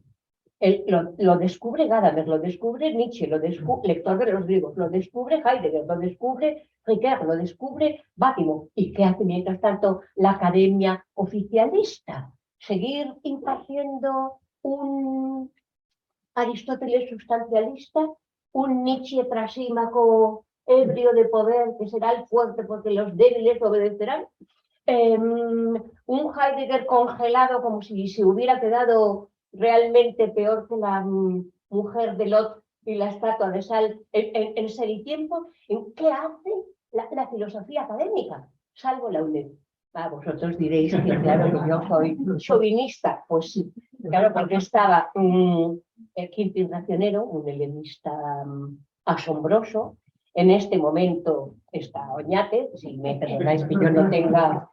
Lo descubre Gadamer, lo descubre Nietzsche, lector de los griegos, lo descubre Heidegger, lo descubre Ricoeur, lo descubre Bátimo. ¿Y qué hace mientras tanto la academia oficialista? Seguir impartiendo un Aristóteles sustancialista, un Nietzsche trasímaco ebrio de poder que será el fuerte porque los débiles obedecerán, un Heidegger congelado como si se hubiera quedado realmente peor que la mujer de Lot y la estatua de sal en ser y tiempo. ¿Qué hace la filosofía académica? Salvo la UNED. Vosotros diréis que claro que yo soy chauvinista. Pues sí, claro, porque estaba Quintín Racionero, un helenista asombroso. En este momento está Oñate, si me perdonáis que yo no tenga,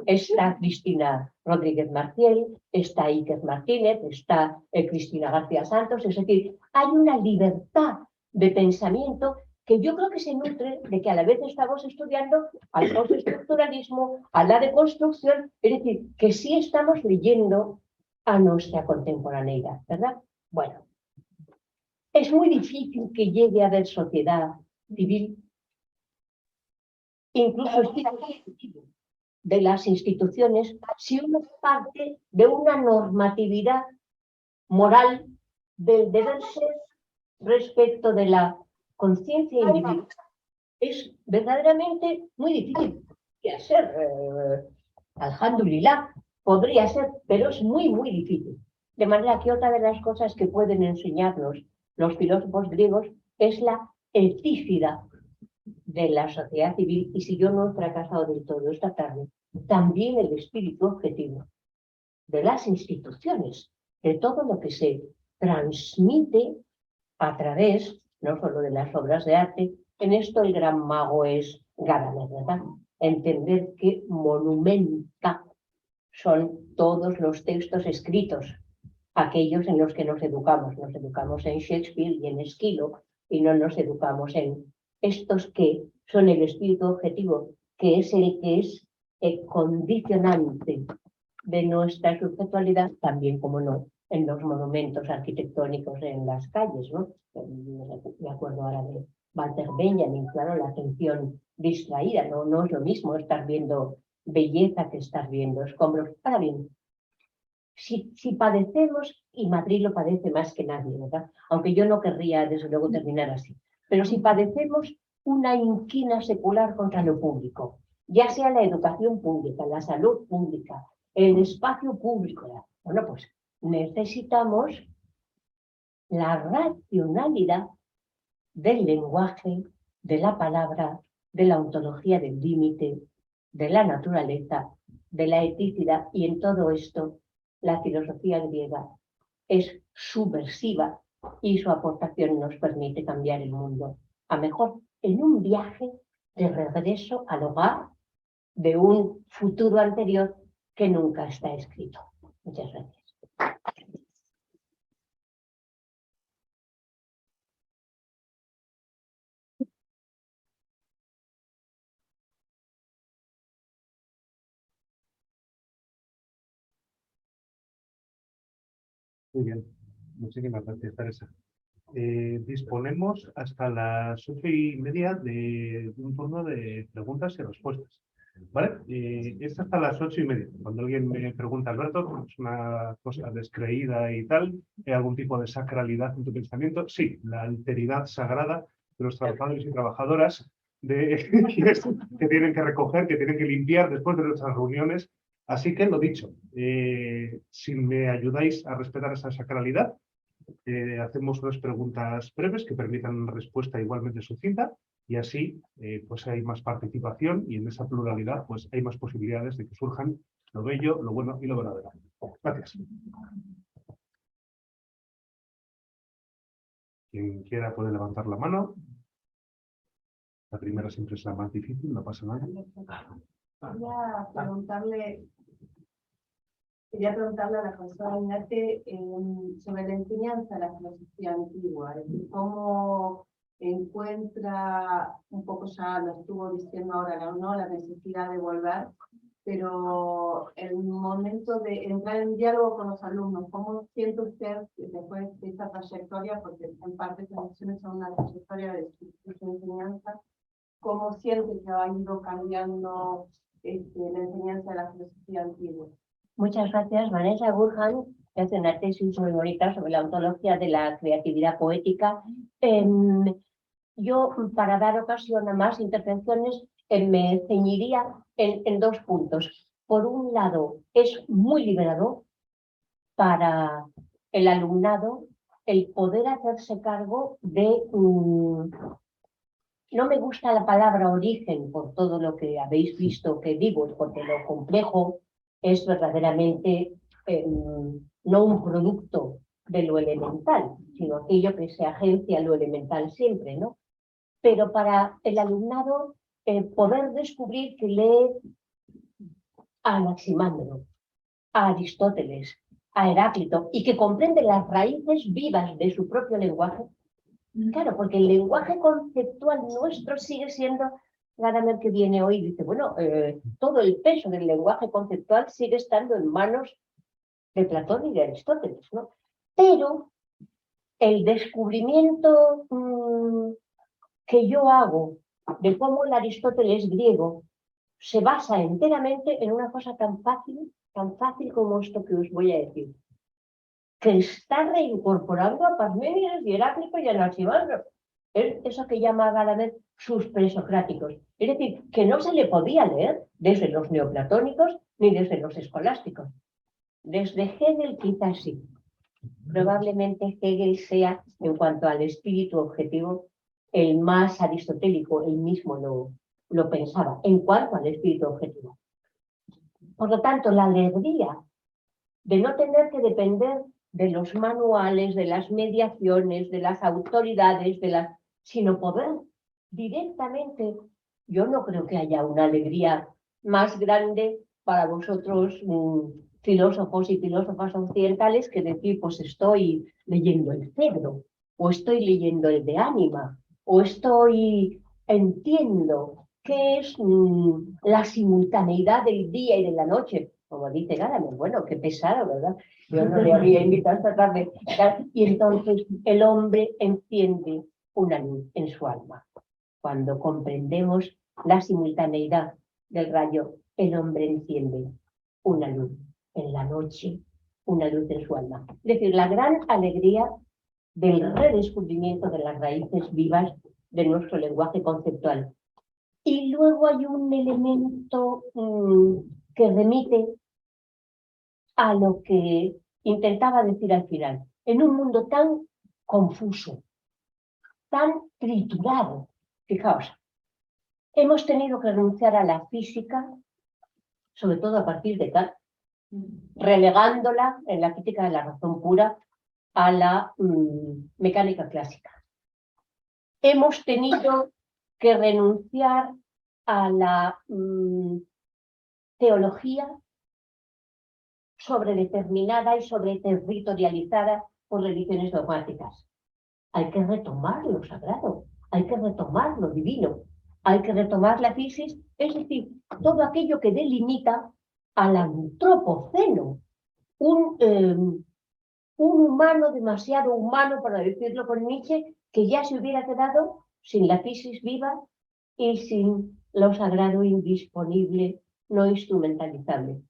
está Cristina Rodríguez Marciel, está Iker Martínez, está Cristina García Santos. Es decir, hay una libertad de pensamiento que yo creo que se nutre de que a la vez estamos estudiando al postestructuralismo, a la deconstrucción, es decir, que sí estamos leyendo a nuestra contemporaneidad, ¿verdad? Bueno, es muy difícil que llegue a haber sociedad civil, incluso de las instituciones, si uno parte de una normatividad moral del deber ser respecto de la conciencia individual. Es verdaderamente muy difícil. Podría ser, alhamdulillah, podría ser, pero es muy difícil. De manera que otra de las cosas que pueden enseñarnos los filósofos griegos es la eticidad de la sociedad civil, y si yo no he fracasado del todo esta tarde, también el espíritu objetivo de las instituciones, de todo lo que se transmite a través, no solo de las obras de arte. En esto el gran mago es Gadamer, ¿verdad? Entender que monumenta son todos los textos escritos, aquellos en los que nos educamos. Nos educamos en Shakespeare y en Esquilo, y no nos educamos en estos que son el espíritu objetivo, que es el que es el condicionante de nuestra subjetividad, también, como no, en los monumentos arquitectónicos en las calles, ¿no? Me acuerdo ahora de Walter Benjamin, claro, la atención distraída, no es lo mismo estar viendo belleza que estar viendo escombros. Ahora bien, si padecemos, y Madrid lo padece más que nadie, ¿verdad? Aunque yo no querría, desde luego, terminar así, pero si padecemos una inquina secular contra lo público, ya sea la educación pública, la salud pública, el espacio público, bueno, pues necesitamos la racionalidad del lenguaje, de la palabra, de la ontología del límite, de la naturaleza, de la eticidad, y en todo esto la filosofía griega es subversiva y su aportación nos permite cambiar el mundo a mejor en un viaje de regreso al hogar de un futuro anterior que nunca está escrito. Muchas gracias. Muy bien, muchísimas gracias, Teresa. Disponemos hasta las 8:30 de un turno de preguntas y respuestas. ¿Vale? Es hasta las 8:30. Cuando alguien me pregunta, Alberto, ¿es una cosa descreída y tal? ¿Hay algún tipo de sacralidad en tu pensamiento? Sí, la alteridad sagrada de los trabajadores y trabajadoras que tienen que recoger, que tienen que limpiar después de nuestras reuniones. Así que lo dicho, si me ayudáis a respetar esa sacralidad, hacemos unas preguntas breves que permitan una respuesta igualmente sucinta, y así pues hay más participación, y en esa pluralidad pues hay más posibilidades de que surjan lo bello, lo bueno y lo verdadero. Gracias. Quien quiera puede levantar la mano. La primera siempre es la más difícil, no pasa nada. Quería preguntarle a la profesora Iñate sobre la enseñanza de la filosofía antigua, es decir, cómo encuentra, un poco ya lo estuvo diciendo ahora, ¿no? La necesidad de volver, pero el momento de entrar en diálogo con los alumnos, ¿cómo siente usted después de esta trayectoria? Porque en parte se menciona una trayectoria de su enseñanza, ¿cómo siente que ha ido cambiando la enseñanza de la filosofía antigua? Muchas gracias. Vanessa Gurhan, que hace una tesis muy bonita sobre la ontología de la creatividad poética. Yo, para dar ocasión a más intervenciones, me ceñiría en dos puntos. Por un lado, es muy liberador para el alumnado el poder hacerse cargo de... no me gusta la palabra origen por todo lo que habéis visto que digo, porque lo complejo es verdaderamente no un producto de lo elemental, sino aquello que se agencia lo elemental siempre, ¿no? Pero para el alumnado poder descubrir que lee a Anaximandro, a Aristóteles, a Heráclito, y que comprende las raíces vivas de su propio lenguaje. Claro, porque el lenguaje conceptual nuestro sigue siendo... Gadamer, que viene hoy, dice, bueno, todo el peso del lenguaje conceptual sigue estando en manos de Platón y de Aristóteles, ¿no? Pero el descubrimiento que yo hago de cómo el Aristóteles griego se basa enteramente en una cosa tan fácil como esto que os voy a decir, que está reincorporando a Parménides y Heráclito y a Anaximandro. Es eso que llama Gadamer sus presocráticos. Es decir, que no se le podía leer desde los neoplatónicos ni desde los escolásticos. Desde Hegel quizás sí. Probablemente Hegel sea, en cuanto al espíritu objetivo, el más aristotélico, él mismo lo pensaba, en cuanto al espíritu objetivo. Por lo tanto, la alegría de no tener que depender de los manuales, de las mediaciones, de las autoridades, sino poder directamente, yo no creo que haya una alegría más grande para vosotros, filósofos y filósofas occidentales, que decir, pues estoy leyendo el Cedro, o estoy leyendo el de Ánima, o entiendo qué es la simultaneidad del día y de la noche. Como dice Gadamer, bueno, qué pesado, ¿verdad? Yo no le había invitado esta tarde. Y entonces el hombre enciende una luz en su alma. Cuando comprendemos la simultaneidad del rayo, el hombre enciende una luz en la noche, una luz en su alma. Es decir, la gran alegría del redescubrimiento de las raíces vivas de nuestro lenguaje conceptual. Y luego hay un elemento que remite a lo que intentaba decir al final. En un mundo tan confuso, tan triturado, fijaos, hemos tenido que renunciar a la física, sobre todo a partir de Kant, relegándola en la crítica de la razón pura a la mecánica clásica. Hemos tenido que renunciar a la teología sobredeterminada y sobreterritorializada por religiones dogmáticas. Hay que retomar lo sagrado, hay que retomar lo divino, hay que retomar la physis, es decir, todo aquello que delimita al antropoceno, un humano demasiado humano, para decirlo con Nietzsche, que ya se hubiera quedado sin la physis viva y sin lo sagrado indisponible, no instrumentalizable.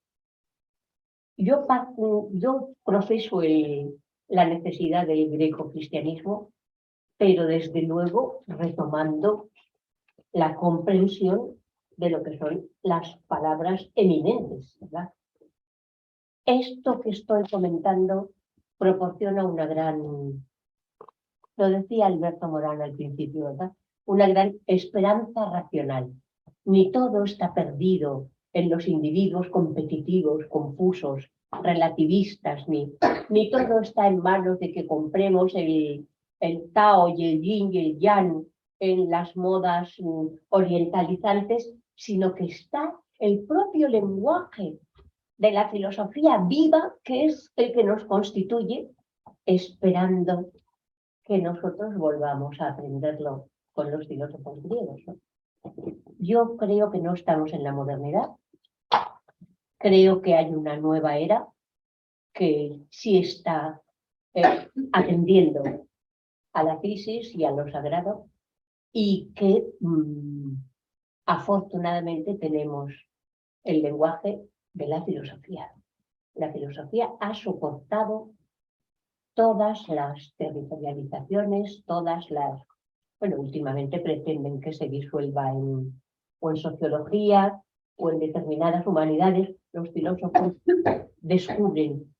Yo profeso la necesidad del greco-cristianismo, pero desde luego retomando la comprensión de lo que son las palabras eminentes, ¿verdad? Esto que estoy comentando proporciona una gran, lo decía Alberto Morán al principio, ¿verdad? Una gran esperanza racional. Ni todo está perdido en los individuos competitivos, confusos, relativistas, ni todo está en manos de que compremos el Tao y el Yin y el Yang en las modas orientalizantes, sino que está el propio lenguaje de la filosofía viva, que es el que nos constituye, esperando que nosotros volvamos a aprenderlo con los filósofos griegos, ¿no? Yo creo que no estamos en la modernidad. Creo que hay una nueva era que sí está atendiendo a la crisis y a lo sagrado, y que afortunadamente tenemos el lenguaje de la filosofía. La filosofía ha soportado todas las territorializaciones, bueno, últimamente pretenden que se disuelva o en sociología o en determinadas humanidades. Los filósofos descubren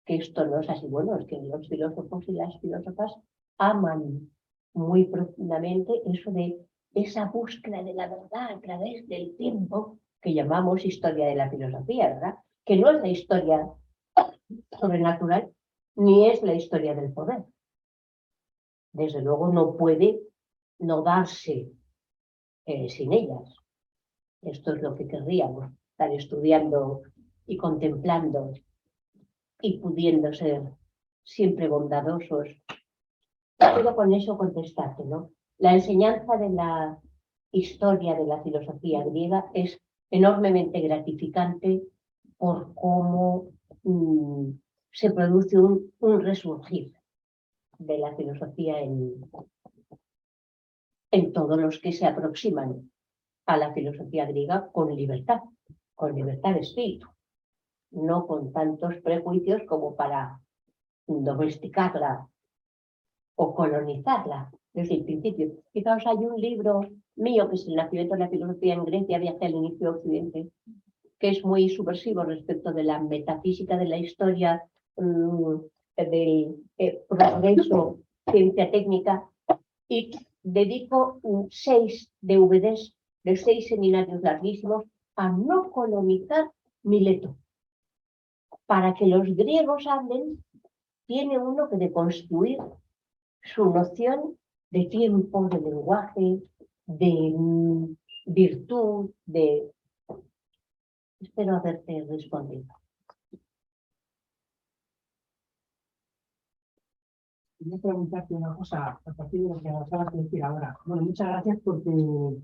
que esto no es así. Bueno, es que los filósofos y las filósofas aman muy profundamente eso de esa búsqueda de la verdad a través del tiempo, que llamamos historia de la filosofía, ¿verdad? Que no es la historia sobrenatural, ni es la historia del poder. Desde luego no puede no darse sin ellas. Esto es lo que querríamos, estar estudiando y contemplando y pudiendo ser siempre bondadosos. Pero con eso contestarte, ¿no? La enseñanza de la historia de la filosofía griega es enormemente gratificante por cómo se produce un resurgir de la filosofía en todos los que se aproximan a la filosofía griega con libertad de espíritu, no con tantos prejuicios como para domesticarla o colonizarla desde el principio. Quizás hay un libro mío que es El nacimiento de la filosofía en Grecia, Viaje al inicio de Occidente, que es muy subversivo respecto de la metafísica de la historia del progreso, ciencia técnica, y dedico 6 DVDs de 6 seminarios larguísimos a no colonizar Mileto. Para que los griegos hablen, tiene uno que deconstruir su noción de tiempo, de lenguaje, de virtud, de... Espero haberte respondido. Quería preguntarte una cosa a partir de lo que acabas de decir ahora. Bueno, muchas gracias por tu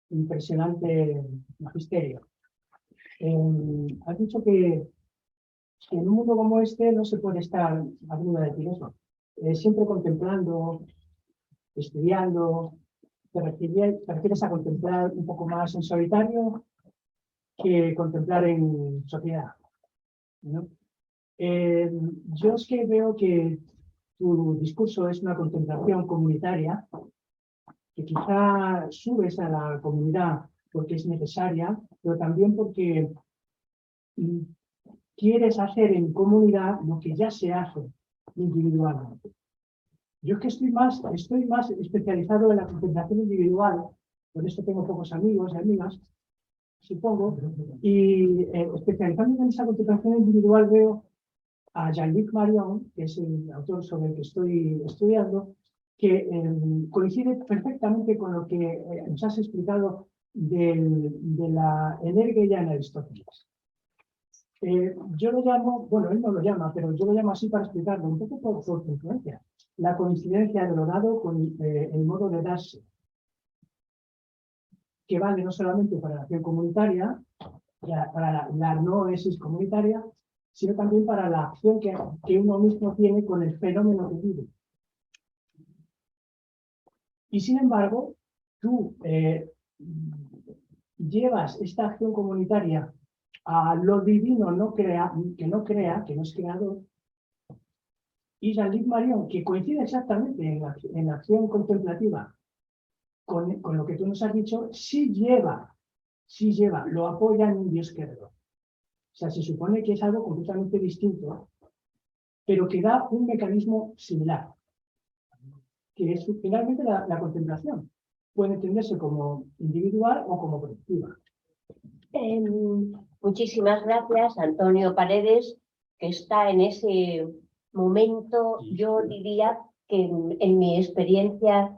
impresionante magisterio. Has dicho que en un mundo como este no se puede estar, hablando de decir eso, siempre contemplando, estudiando. ¿Te refieres a contemplar un poco más en solitario que contemplar en sociedad, ¿no? Yo es que veo que tu discurso es una contemplación comunitaria, que quizá subes a la comunidad porque es necesaria, pero también porque quieres hacer en comunidad lo que ya se hace individualmente. Yo es que estoy más especializado en la contemplación individual, por eso tengo pocos amigos y amigas, supongo, y especializándome en esa contemplación individual veo a Jean-Luc Marion, que es el autor sobre el que estoy estudiando, que coincide perfectamente con lo que nos has explicado de la energía en Aristóteles. Yo lo llamo, bueno, él no lo llama, pero yo lo llamo así para explicarlo, un poco por influencia, la coincidencia de lo dado con el modo de darse, que vale no solamente para la acción comunitaria, para la noesis comunitaria, sino también para la acción que uno mismo tiene con el fenómeno que vive. Y sin embargo, tú llevas esta acción comunitaria a lo divino que no es creador, y Jean-Luc Marion, que coincide exactamente en la acción contemplativa con lo que tú nos has dicho, sí lleva, lo apoya en un Dios creador. O sea, se supone que es algo completamente distinto, pero que da un mecanismo similar, que es finalmente la contemplación. Puede entenderse como individual o como colectiva. Muchísimas gracias, Antonio Paredes, que está en ese momento, yo diría que en mi experiencia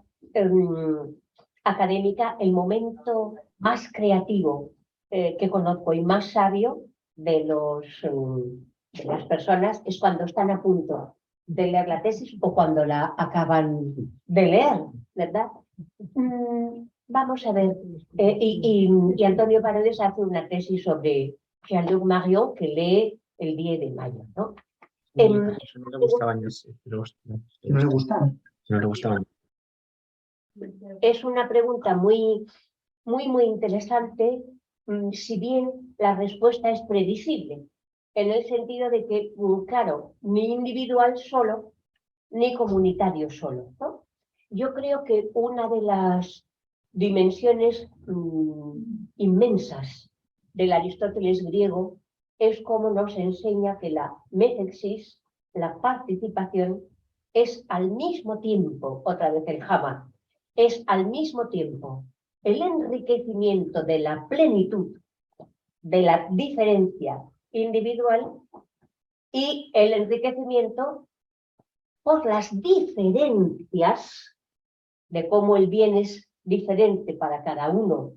académica, el momento más creativo que conozco y más sabio de las personas es cuando están a punto de leer la tesis o cuando la acaban de leer, ¿verdad? Vamos a ver, y Antonio Paredes hace una tesis sobre Jean-Luc Marion que lee el 10 de mayo, ¿no? No le gustaban, ¿No le gusta? no le gustaban. Es una pregunta muy interesante, si bien la respuesta es previsible, en el sentido de que, claro, ni individual solo, ni comunitario solo, ¿no? Yo creo que una de las dimensiones inmensas del Aristóteles griego es cómo nos enseña que la metexis, la participación, es al mismo tiempo, otra vez el Jama, es al mismo tiempo el enriquecimiento de la plenitud, de la diferencia individual y el enriquecimiento por las diferencias de cómo el bien es diferente para cada uno,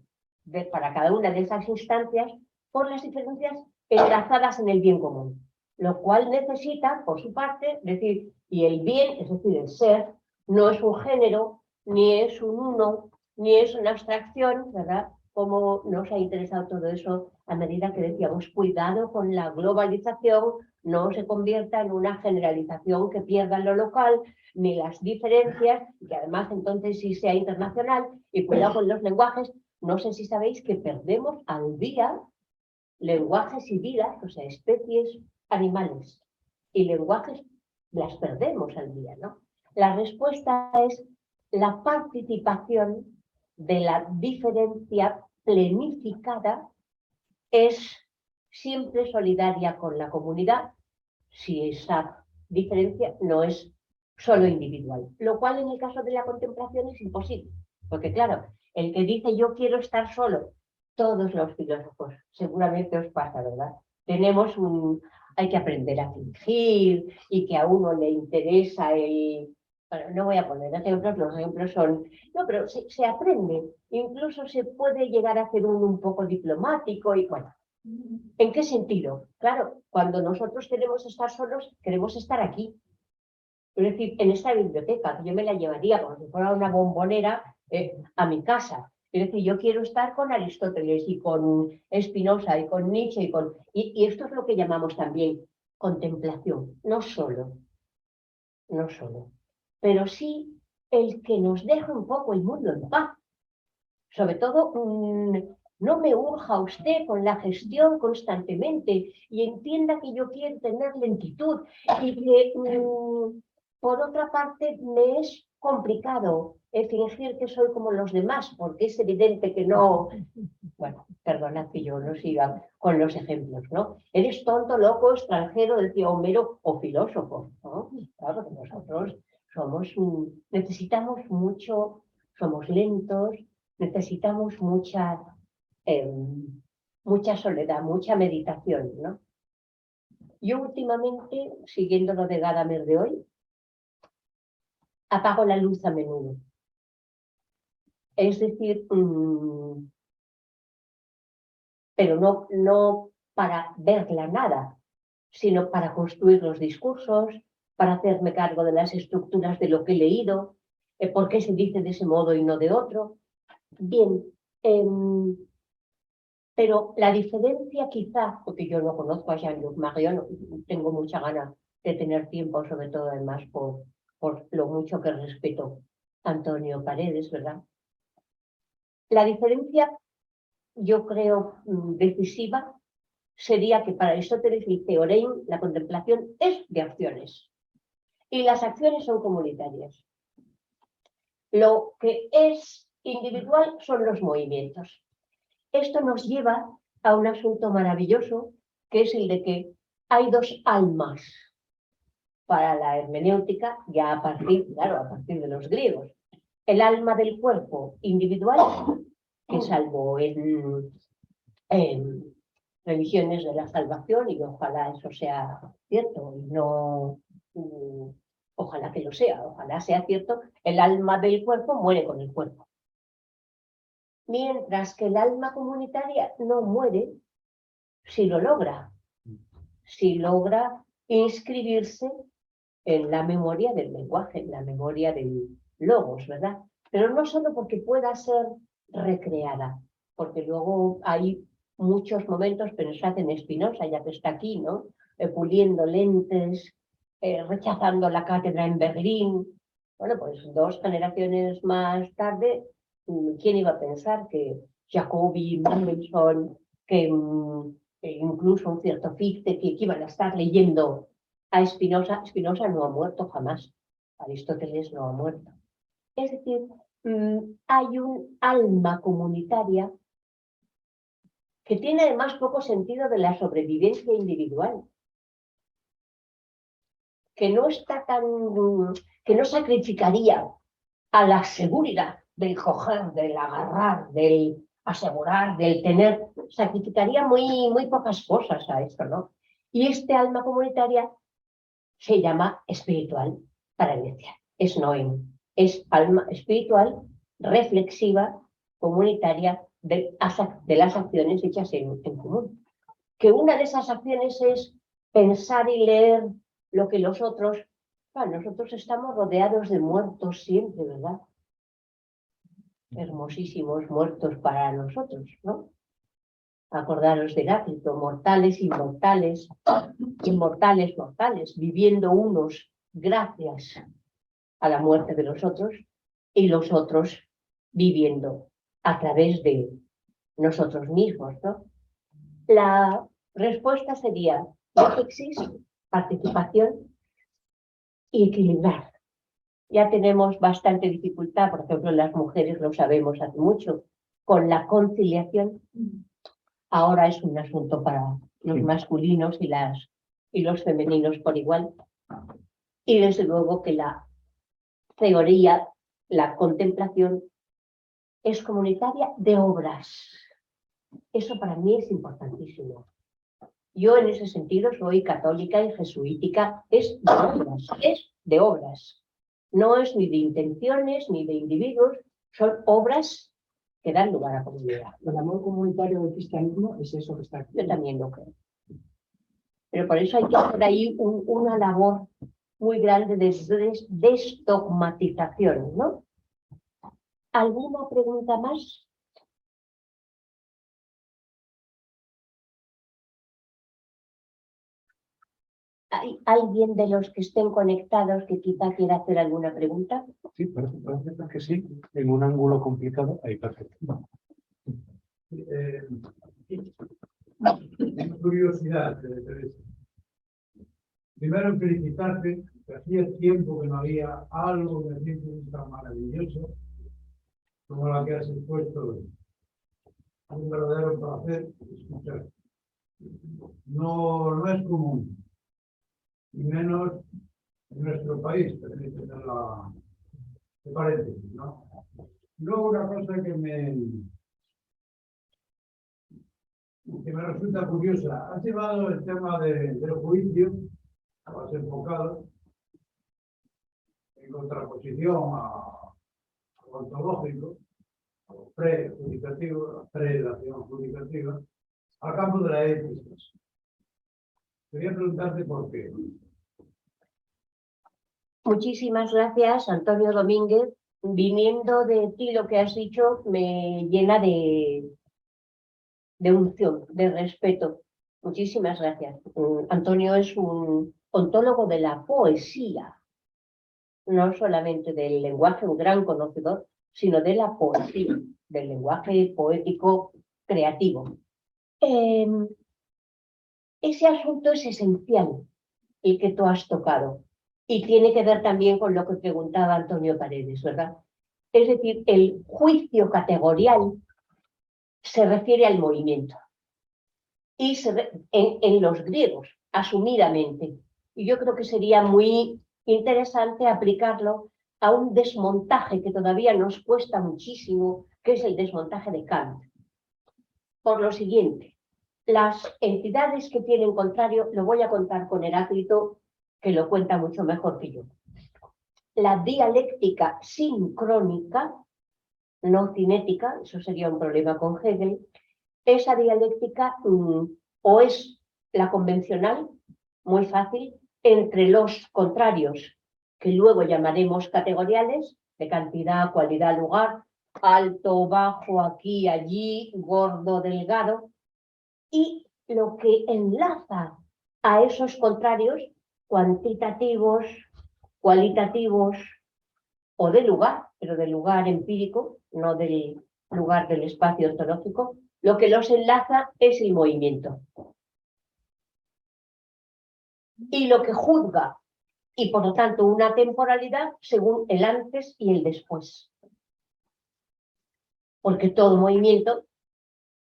para cada una de esas instancias, por las diferencias enlazadas en el bien común, lo cual necesita, por su parte, decir, y el bien, es decir, el ser, no es un género, ni es un uno, ni es una abstracción, ¿verdad? Como nos ha interesado todo eso a medida que decíamos, cuidado con la globalización, no se convierta en una generalización que pierda lo local, ni las diferencias, y que además entonces sí sea internacional, y cuidado con los lenguajes. No sé si sabéis que perdemos al día lenguajes y vidas, o sea, especies animales, y lenguajes las perdemos al día, ¿no? La respuesta es la participación de la diferencia plenificada es siempre solidaria con la comunidad, si esa diferencia no es solo individual, lo cual en el caso de la contemplación es imposible, porque claro, el que dice yo quiero estar solo, todos los filósofos, seguramente os pasa, ¿verdad? Hay que aprender a fingir y que a uno le interesa bueno, no voy a poner ejemplos, los ejemplos son, no, pero se aprende, incluso se puede llegar a hacer un poco diplomático y bueno, ¿en qué sentido? Claro, cuando nosotros queremos estar solos, queremos estar aquí. Es decir, en esta biblioteca, yo me la llevaría como si fuera una bombonera a mi casa. Es decir, yo quiero estar con Aristóteles y con Spinoza y con Nietzsche y esto es lo que llamamos también contemplación, no solo, pero sí el que nos deje un poco el mundo en paz. Sobre todo, no me urja usted con la gestión constantemente y entienda que yo quiero tener lentitud y que, por otra parte, me es complicado fingir que soy como los demás, porque es evidente que no... Bueno, perdonad que yo no siga con los ejemplos, ¿no? Eres tonto, loco, extranjero, decía Homero, o filósofo, ¿no? Claro, que nosotros necesitamos mucho, somos lentos, necesitamos mucha soledad, mucha meditación, ¿no? Yo últimamente, siguiendo lo de Gadamer de hoy, apago la luz a menudo. Es decir, pero no para verla nada, sino para construir los discursos, para hacerme cargo de las estructuras de lo que he leído, por qué se dice de ese modo y no de otro. Bien, pero la diferencia quizá, porque yo no conozco a Jean-Luc Marion, tengo mucha gana de tener tiempo, sobre todo además por lo mucho que respeto a Antonio Paredes, ¿verdad? La diferencia, yo creo, decisiva, sería que para Aristóteles y Theorein la contemplación es de acciones y las acciones son comunitarias. Lo que es individual son los movimientos. Esto nos lleva a un asunto maravilloso, que es el de que hay dos almas para la hermenéutica, ya a partir de los griegos. El alma del cuerpo individual, que salvo en religiones de la salvación, y ojalá eso sea cierto, y no... ojalá que lo sea, ojalá sea cierto, el alma del cuerpo muere con el cuerpo. Mientras que el alma comunitaria no muere si lo logra inscribirse en la memoria del lenguaje, en la memoria del logos, ¿verdad? Pero no solo porque pueda ser recreada, porque luego hay muchos momentos, pensad en Spinoza, ya que está aquí, ¿no? Puliendo lentes, rechazando la cátedra en Berlín. Bueno, pues 2 generaciones más tarde, ¿quién iba a pensar que Jacobi, Mendelssohn, que incluso un cierto Fichte, que iban a estar leyendo a Spinoza? Spinoza no ha muerto jamás, Aristóteles no ha muerto. Es decir, hay un alma comunitaria que tiene además poco sentido de la sobrevivencia individual, que no está que no sacrificaría a la seguridad del coger, del agarrar, del asegurar, del tener, sacrificaría muy pocas cosas a esto, ¿no? Y este alma comunitaria se llama espiritual para Grecia, es noem, es alma espiritual, reflexiva, comunitaria, de las acciones hechas en común. Que una de esas acciones es pensar y leer lo que los otros... Bueno, nosotros estamos rodeados de muertos siempre, ¿verdad? Hermosísimos muertos para nosotros, ¿no? Acordaros de Heráclito, mortales, inmortales, inmortales, mortales, viviendo unos gracias a la muerte de los otros y los otros viviendo a través de nosotros mismos, ¿no? La respuesta sería éxtasis, participación y equilibrar. Ya tenemos bastante dificultad, por ejemplo, las mujeres lo sabemos hace mucho, con la conciliación. Ahora es un asunto para los masculinos y los femeninos por igual. Y desde luego que la teoría, la contemplación, es comunitaria de obras. Eso para mí es importantísimo. Yo en ese sentido soy católica y jesuítica, es de obras. No es ni de intenciones ni de individuos, son obras que dan lugar a comunidad. El amor comunitario del cristianismo es eso que está aquí. Yo también lo creo. Pero por eso hay que hacer ahí una labor muy grande de desdogmatización, ¿no? ¿Alguna pregunta más? ¿Hay alguien de los que estén conectados que quizá quiera hacer alguna pregunta? Sí, parece que sí, en un ángulo complicado. Ahí, perfecto. Una curiosidad, Teresa. Primero, felicitarte, que hacía tiempo que no había algo de ciencia tan maravilloso como la que has expuesto. Un verdadero placer escuchar. No es común, y menos en nuestro país, permíteme de paréntesis, ¿no? Luego una cosa que me resulta curiosa. Has llevado el tema del juicio, lo has enfocado en contraposición a lo ontológico, a lo prejudicativo, a la prelación judicativa, al campo de la ética. Quería preguntarte por qué. Muchísimas gracias, Antonio Domínguez. Viniendo de ti lo que has dicho me llena de unción, de respeto. Muchísimas gracias. Antonio es un ontólogo de la poesía, no solamente del lenguaje, un gran conocedor, sino de la poesía, del lenguaje poético creativo. Ese asunto es esencial, el que tú has tocado, y tiene que ver también con lo que preguntaba Antonio Paredes, ¿verdad? Es decir, el juicio categorial se refiere al movimiento. Y en los griegos, asumidamente. Y yo creo que sería muy interesante aplicarlo a un desmontaje que todavía nos cuesta muchísimo, que es el desmontaje de Kant. Por lo siguiente, las entidades que tienen contrario, lo voy a contar con Heráclito, que lo cuenta mucho mejor que yo. La dialéctica sincrónica, no cinética, eso sería un problema con Hegel. Esa dialéctica o es la convencional, muy fácil, entre los contrarios, que luego llamaremos categoriales, de cantidad, cualidad, lugar, alto, bajo, aquí, allí, gordo, delgado, y lo que enlaza a esos contrarios cuantitativos, cualitativos o de lugar, pero del lugar empírico, no del lugar del espacio ontológico, lo que los enlaza es el movimiento. Y lo que juzga, y por lo tanto una temporalidad según el antes y el después. Porque todo movimiento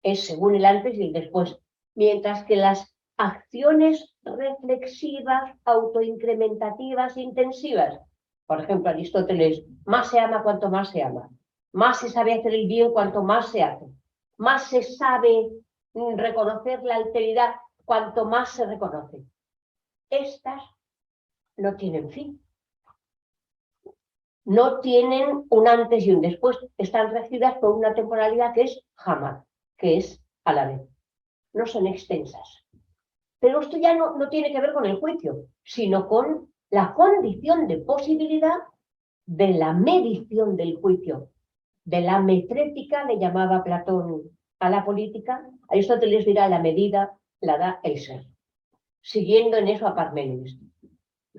es según el antes y el después. Mientras que las acciones reflexivas, autoincrementativas, intensivas, por ejemplo, Aristóteles, más se ama cuanto más se ama. Más se sabe hacer el bien cuanto más se hace. Más se sabe reconocer la alteridad cuanto más se reconoce. Estas no tienen fin. No tienen un antes y un después. Están regidas por una temporalidad que es jamás, que es a la vez. No son extensas. Pero esto ya no tiene que ver con el juicio, sino con la condición de posibilidad de la medición del juicio. De la metrética, le llamaba Platón a la política, Aristóteles dirá la medida la da el ser. Siguiendo en eso a Parménides.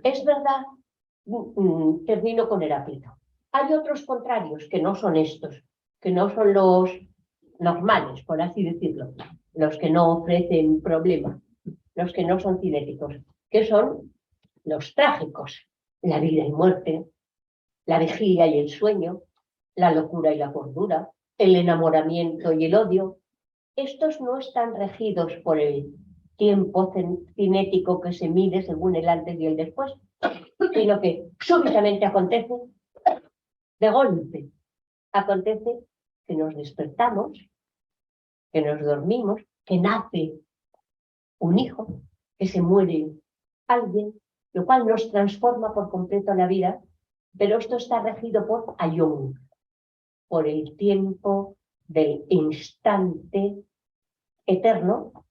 Es verdad, termino con Heráclito. Hay otros contrarios que no son estos, que no son los normales, por así decirlo, los que no ofrecen problema, los que no son cinéticos, que son los trágicos, la vida y muerte, la vigilia y el sueño, la locura y la cordura, el enamoramiento y el odio. Estos no están regidos por el tiempo cinético que se mide según el antes y el después, sino que súbitamente acontece, de golpe, acontece que nos despertamos, que nos dormimos, que nace un hijo, que se muere alguien, lo cual nos transforma por completo la vida, pero esto está regido por Ayón, por el tiempo del instante eterno,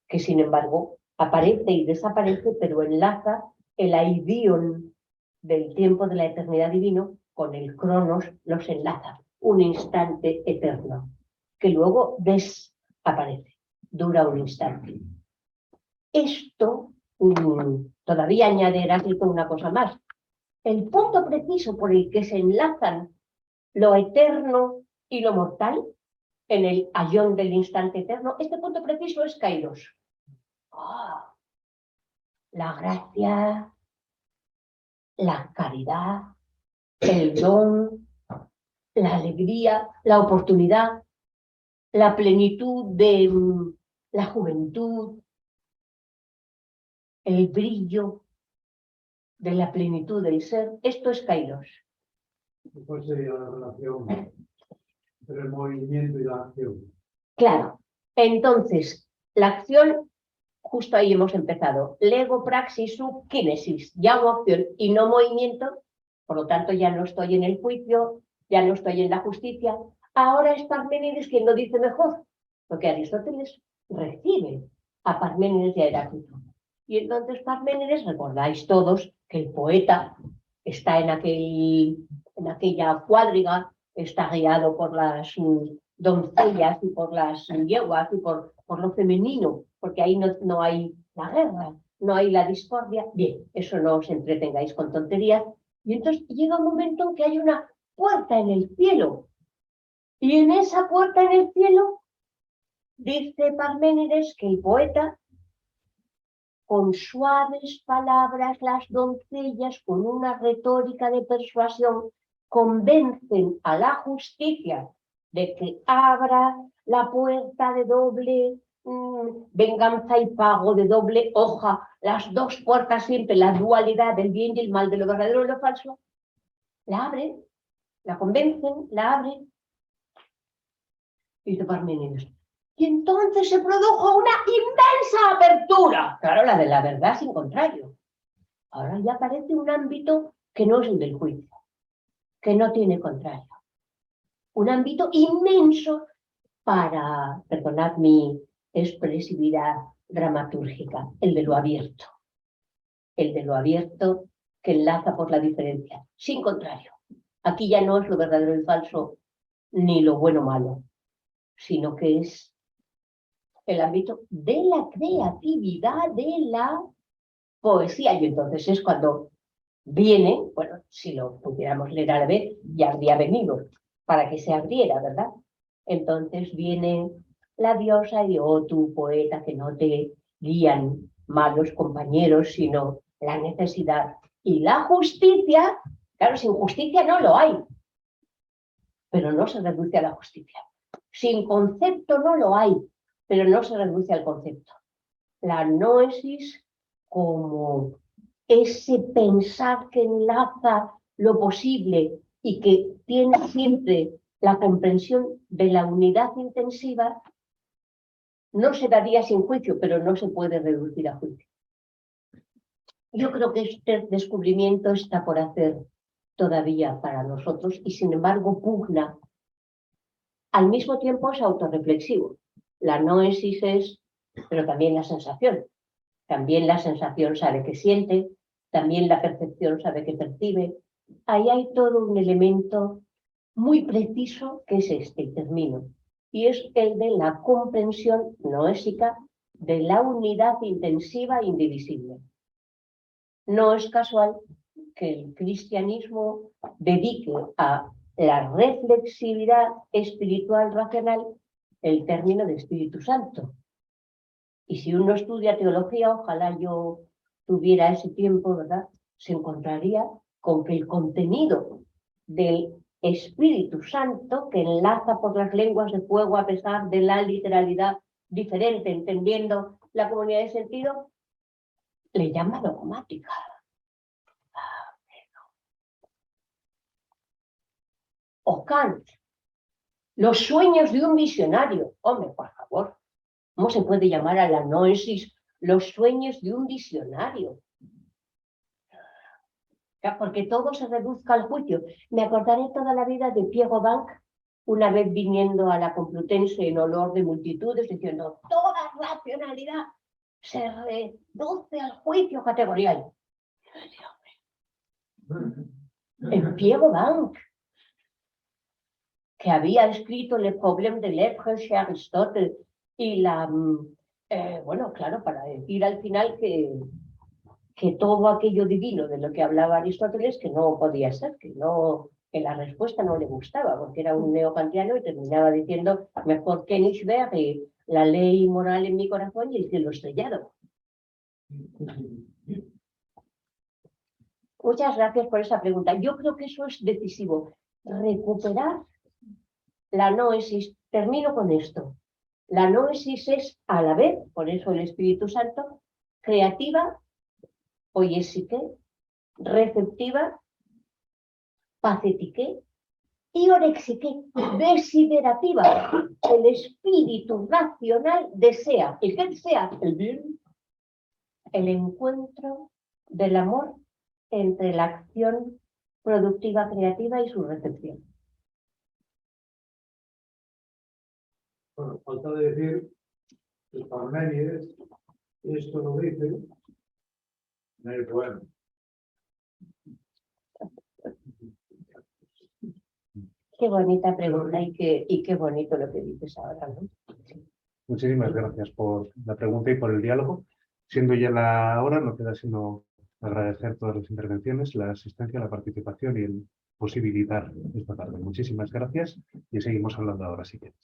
que sin embargo aparece y desaparece, pero enlaza el aidion del tiempo de la eternidad divino con el cronos, los enlaza, un instante eterno, que luego desaparece, dura un instante. Esto todavía añade Heráclito una cosa más. El punto preciso por el que se enlazan lo eterno y lo mortal, en el ayón del instante eterno, este punto preciso es Kairos. La gracia, la caridad, el don, la alegría, la oportunidad, la plenitud de la juventud, el brillo de la plenitud del ser. Esto es Kairos. Después sería la relación entre el movimiento y la acción. Claro. Entonces, la acción, justo ahí hemos empezado. Lego, praxis, sub, kinesis. Llamo acción y no movimiento. Por lo tanto, ya no estoy en el juicio, ya no estoy en la justicia. Ahora es Parménides quien lo dice mejor, porque Aristóteles recibe a Parménides y a Heráclito. Y entonces Parménides, recordáis todos que el poeta está en aquella cuadriga, está guiado por las doncellas y por las yeguas y por lo femenino, porque ahí no hay la guerra, no hay la discordia. Bien, eso no os entretengáis con tonterías. Y entonces llega un momento en que hay una puerta en el cielo. Y en esa puerta en el cielo dice Parménides que el poeta, con suaves palabras, las doncellas, con una retórica de persuasión, convencen a la justicia de que abra la puerta de doble venganza y pago, de doble hoja, las dos puertas siempre, la dualidad del bien y el mal, de lo verdadero y lo falso. La abren, la convencen, la abren. Dice Parménides. Y entonces se produjo una inmensa apertura. Claro, la de la verdad sin contrario. Ahora ya aparece un ámbito que no es el del juicio, que no tiene contrario. Un ámbito inmenso para, perdonad mi expresividad dramatúrgica, el de lo abierto. El de lo abierto que enlaza por la diferencia, sin contrario. Aquí ya no es lo verdadero y falso, ni lo bueno o malo, sino que es el ámbito de la creatividad, de la poesía. Y entonces es cuando viene, bueno, si lo pudiéramos leer a la vez, ya habría venido para que se abriera, ¿verdad? Entonces viene la diosa y tu poeta, que no te guían malos compañeros, sino la necesidad. Y la justicia, claro, sin justicia no lo hay, pero no se reduce a la justicia. Sin concepto no lo hay, pero no se reduce al concepto. La noesis como ese pensar que enlaza lo posible y que tiene siempre la comprensión de la unidad intensiva, no se daría sin juicio, pero no se puede reducir a juicio. Yo creo que este descubrimiento está por hacer todavía para nosotros y sin embargo pugna. Al mismo tiempo es autorreflexivo. La noesis es, pero también la sensación. También la sensación sabe que siente, también la percepción sabe que percibe. Ahí hay todo un elemento muy preciso que es este, y termino. Y es el de la comprensión noésica de la unidad intensiva e indivisible. No es casual que el cristianismo dedique a la reflexividad espiritual racional el término de Espíritu Santo. Y si uno estudia teología, ojalá yo tuviera ese tiempo, ¿verdad? Se encontraría con que el contenido del Espíritu Santo, que enlaza por las lenguas de fuego a pesar de la literalidad diferente, entendiendo la comunidad de sentido, le llama dogmática. como Kant. Los sueños de un visionario. Hombre, por favor, ¿cómo se puede llamar a la noesis los sueños de un visionario? Porque todo se reduzca al juicio. Me acordaré toda la vida de Piero Bank, una vez viniendo a la Complutense en olor de multitudes, diciendo, toda racionalidad se reduce al juicio categorial. El Piero Bank, que había escrito Le Problème de l'être chez Aristotle y bueno, claro, para decir al final que todo aquello divino de lo que hablaba Aristóteles que no podía ser, que la respuesta no le gustaba, porque era un neokantiano y terminaba diciendo mejor que Nietzsche y la ley moral en mi corazón y el cielo estrellado. Muchas gracias por esa pregunta. Yo creo que eso es decisivo. Recuperar la noesis. Termino con esto. La noesis es a la vez, por eso el Espíritu Santo, creativa, poiesique, receptiva, pacetique y orexique, desiderativa. El espíritu racional desea. ¿Y qué desea? El bien. El encuentro del amor entre la acción productiva creativa y su recepción. Bueno, falta de decir que Parménides esto lo dice en el poema. Qué bonita pregunta y qué bonito lo que dices ahora, ¿no? Muchísimas gracias por la pregunta y por el diálogo. Siendo ya la hora, no queda sino agradecer todas las intervenciones, la asistencia, la participación y el posibilitar esta tarde. Muchísimas gracias y seguimos hablando ahora si quieres.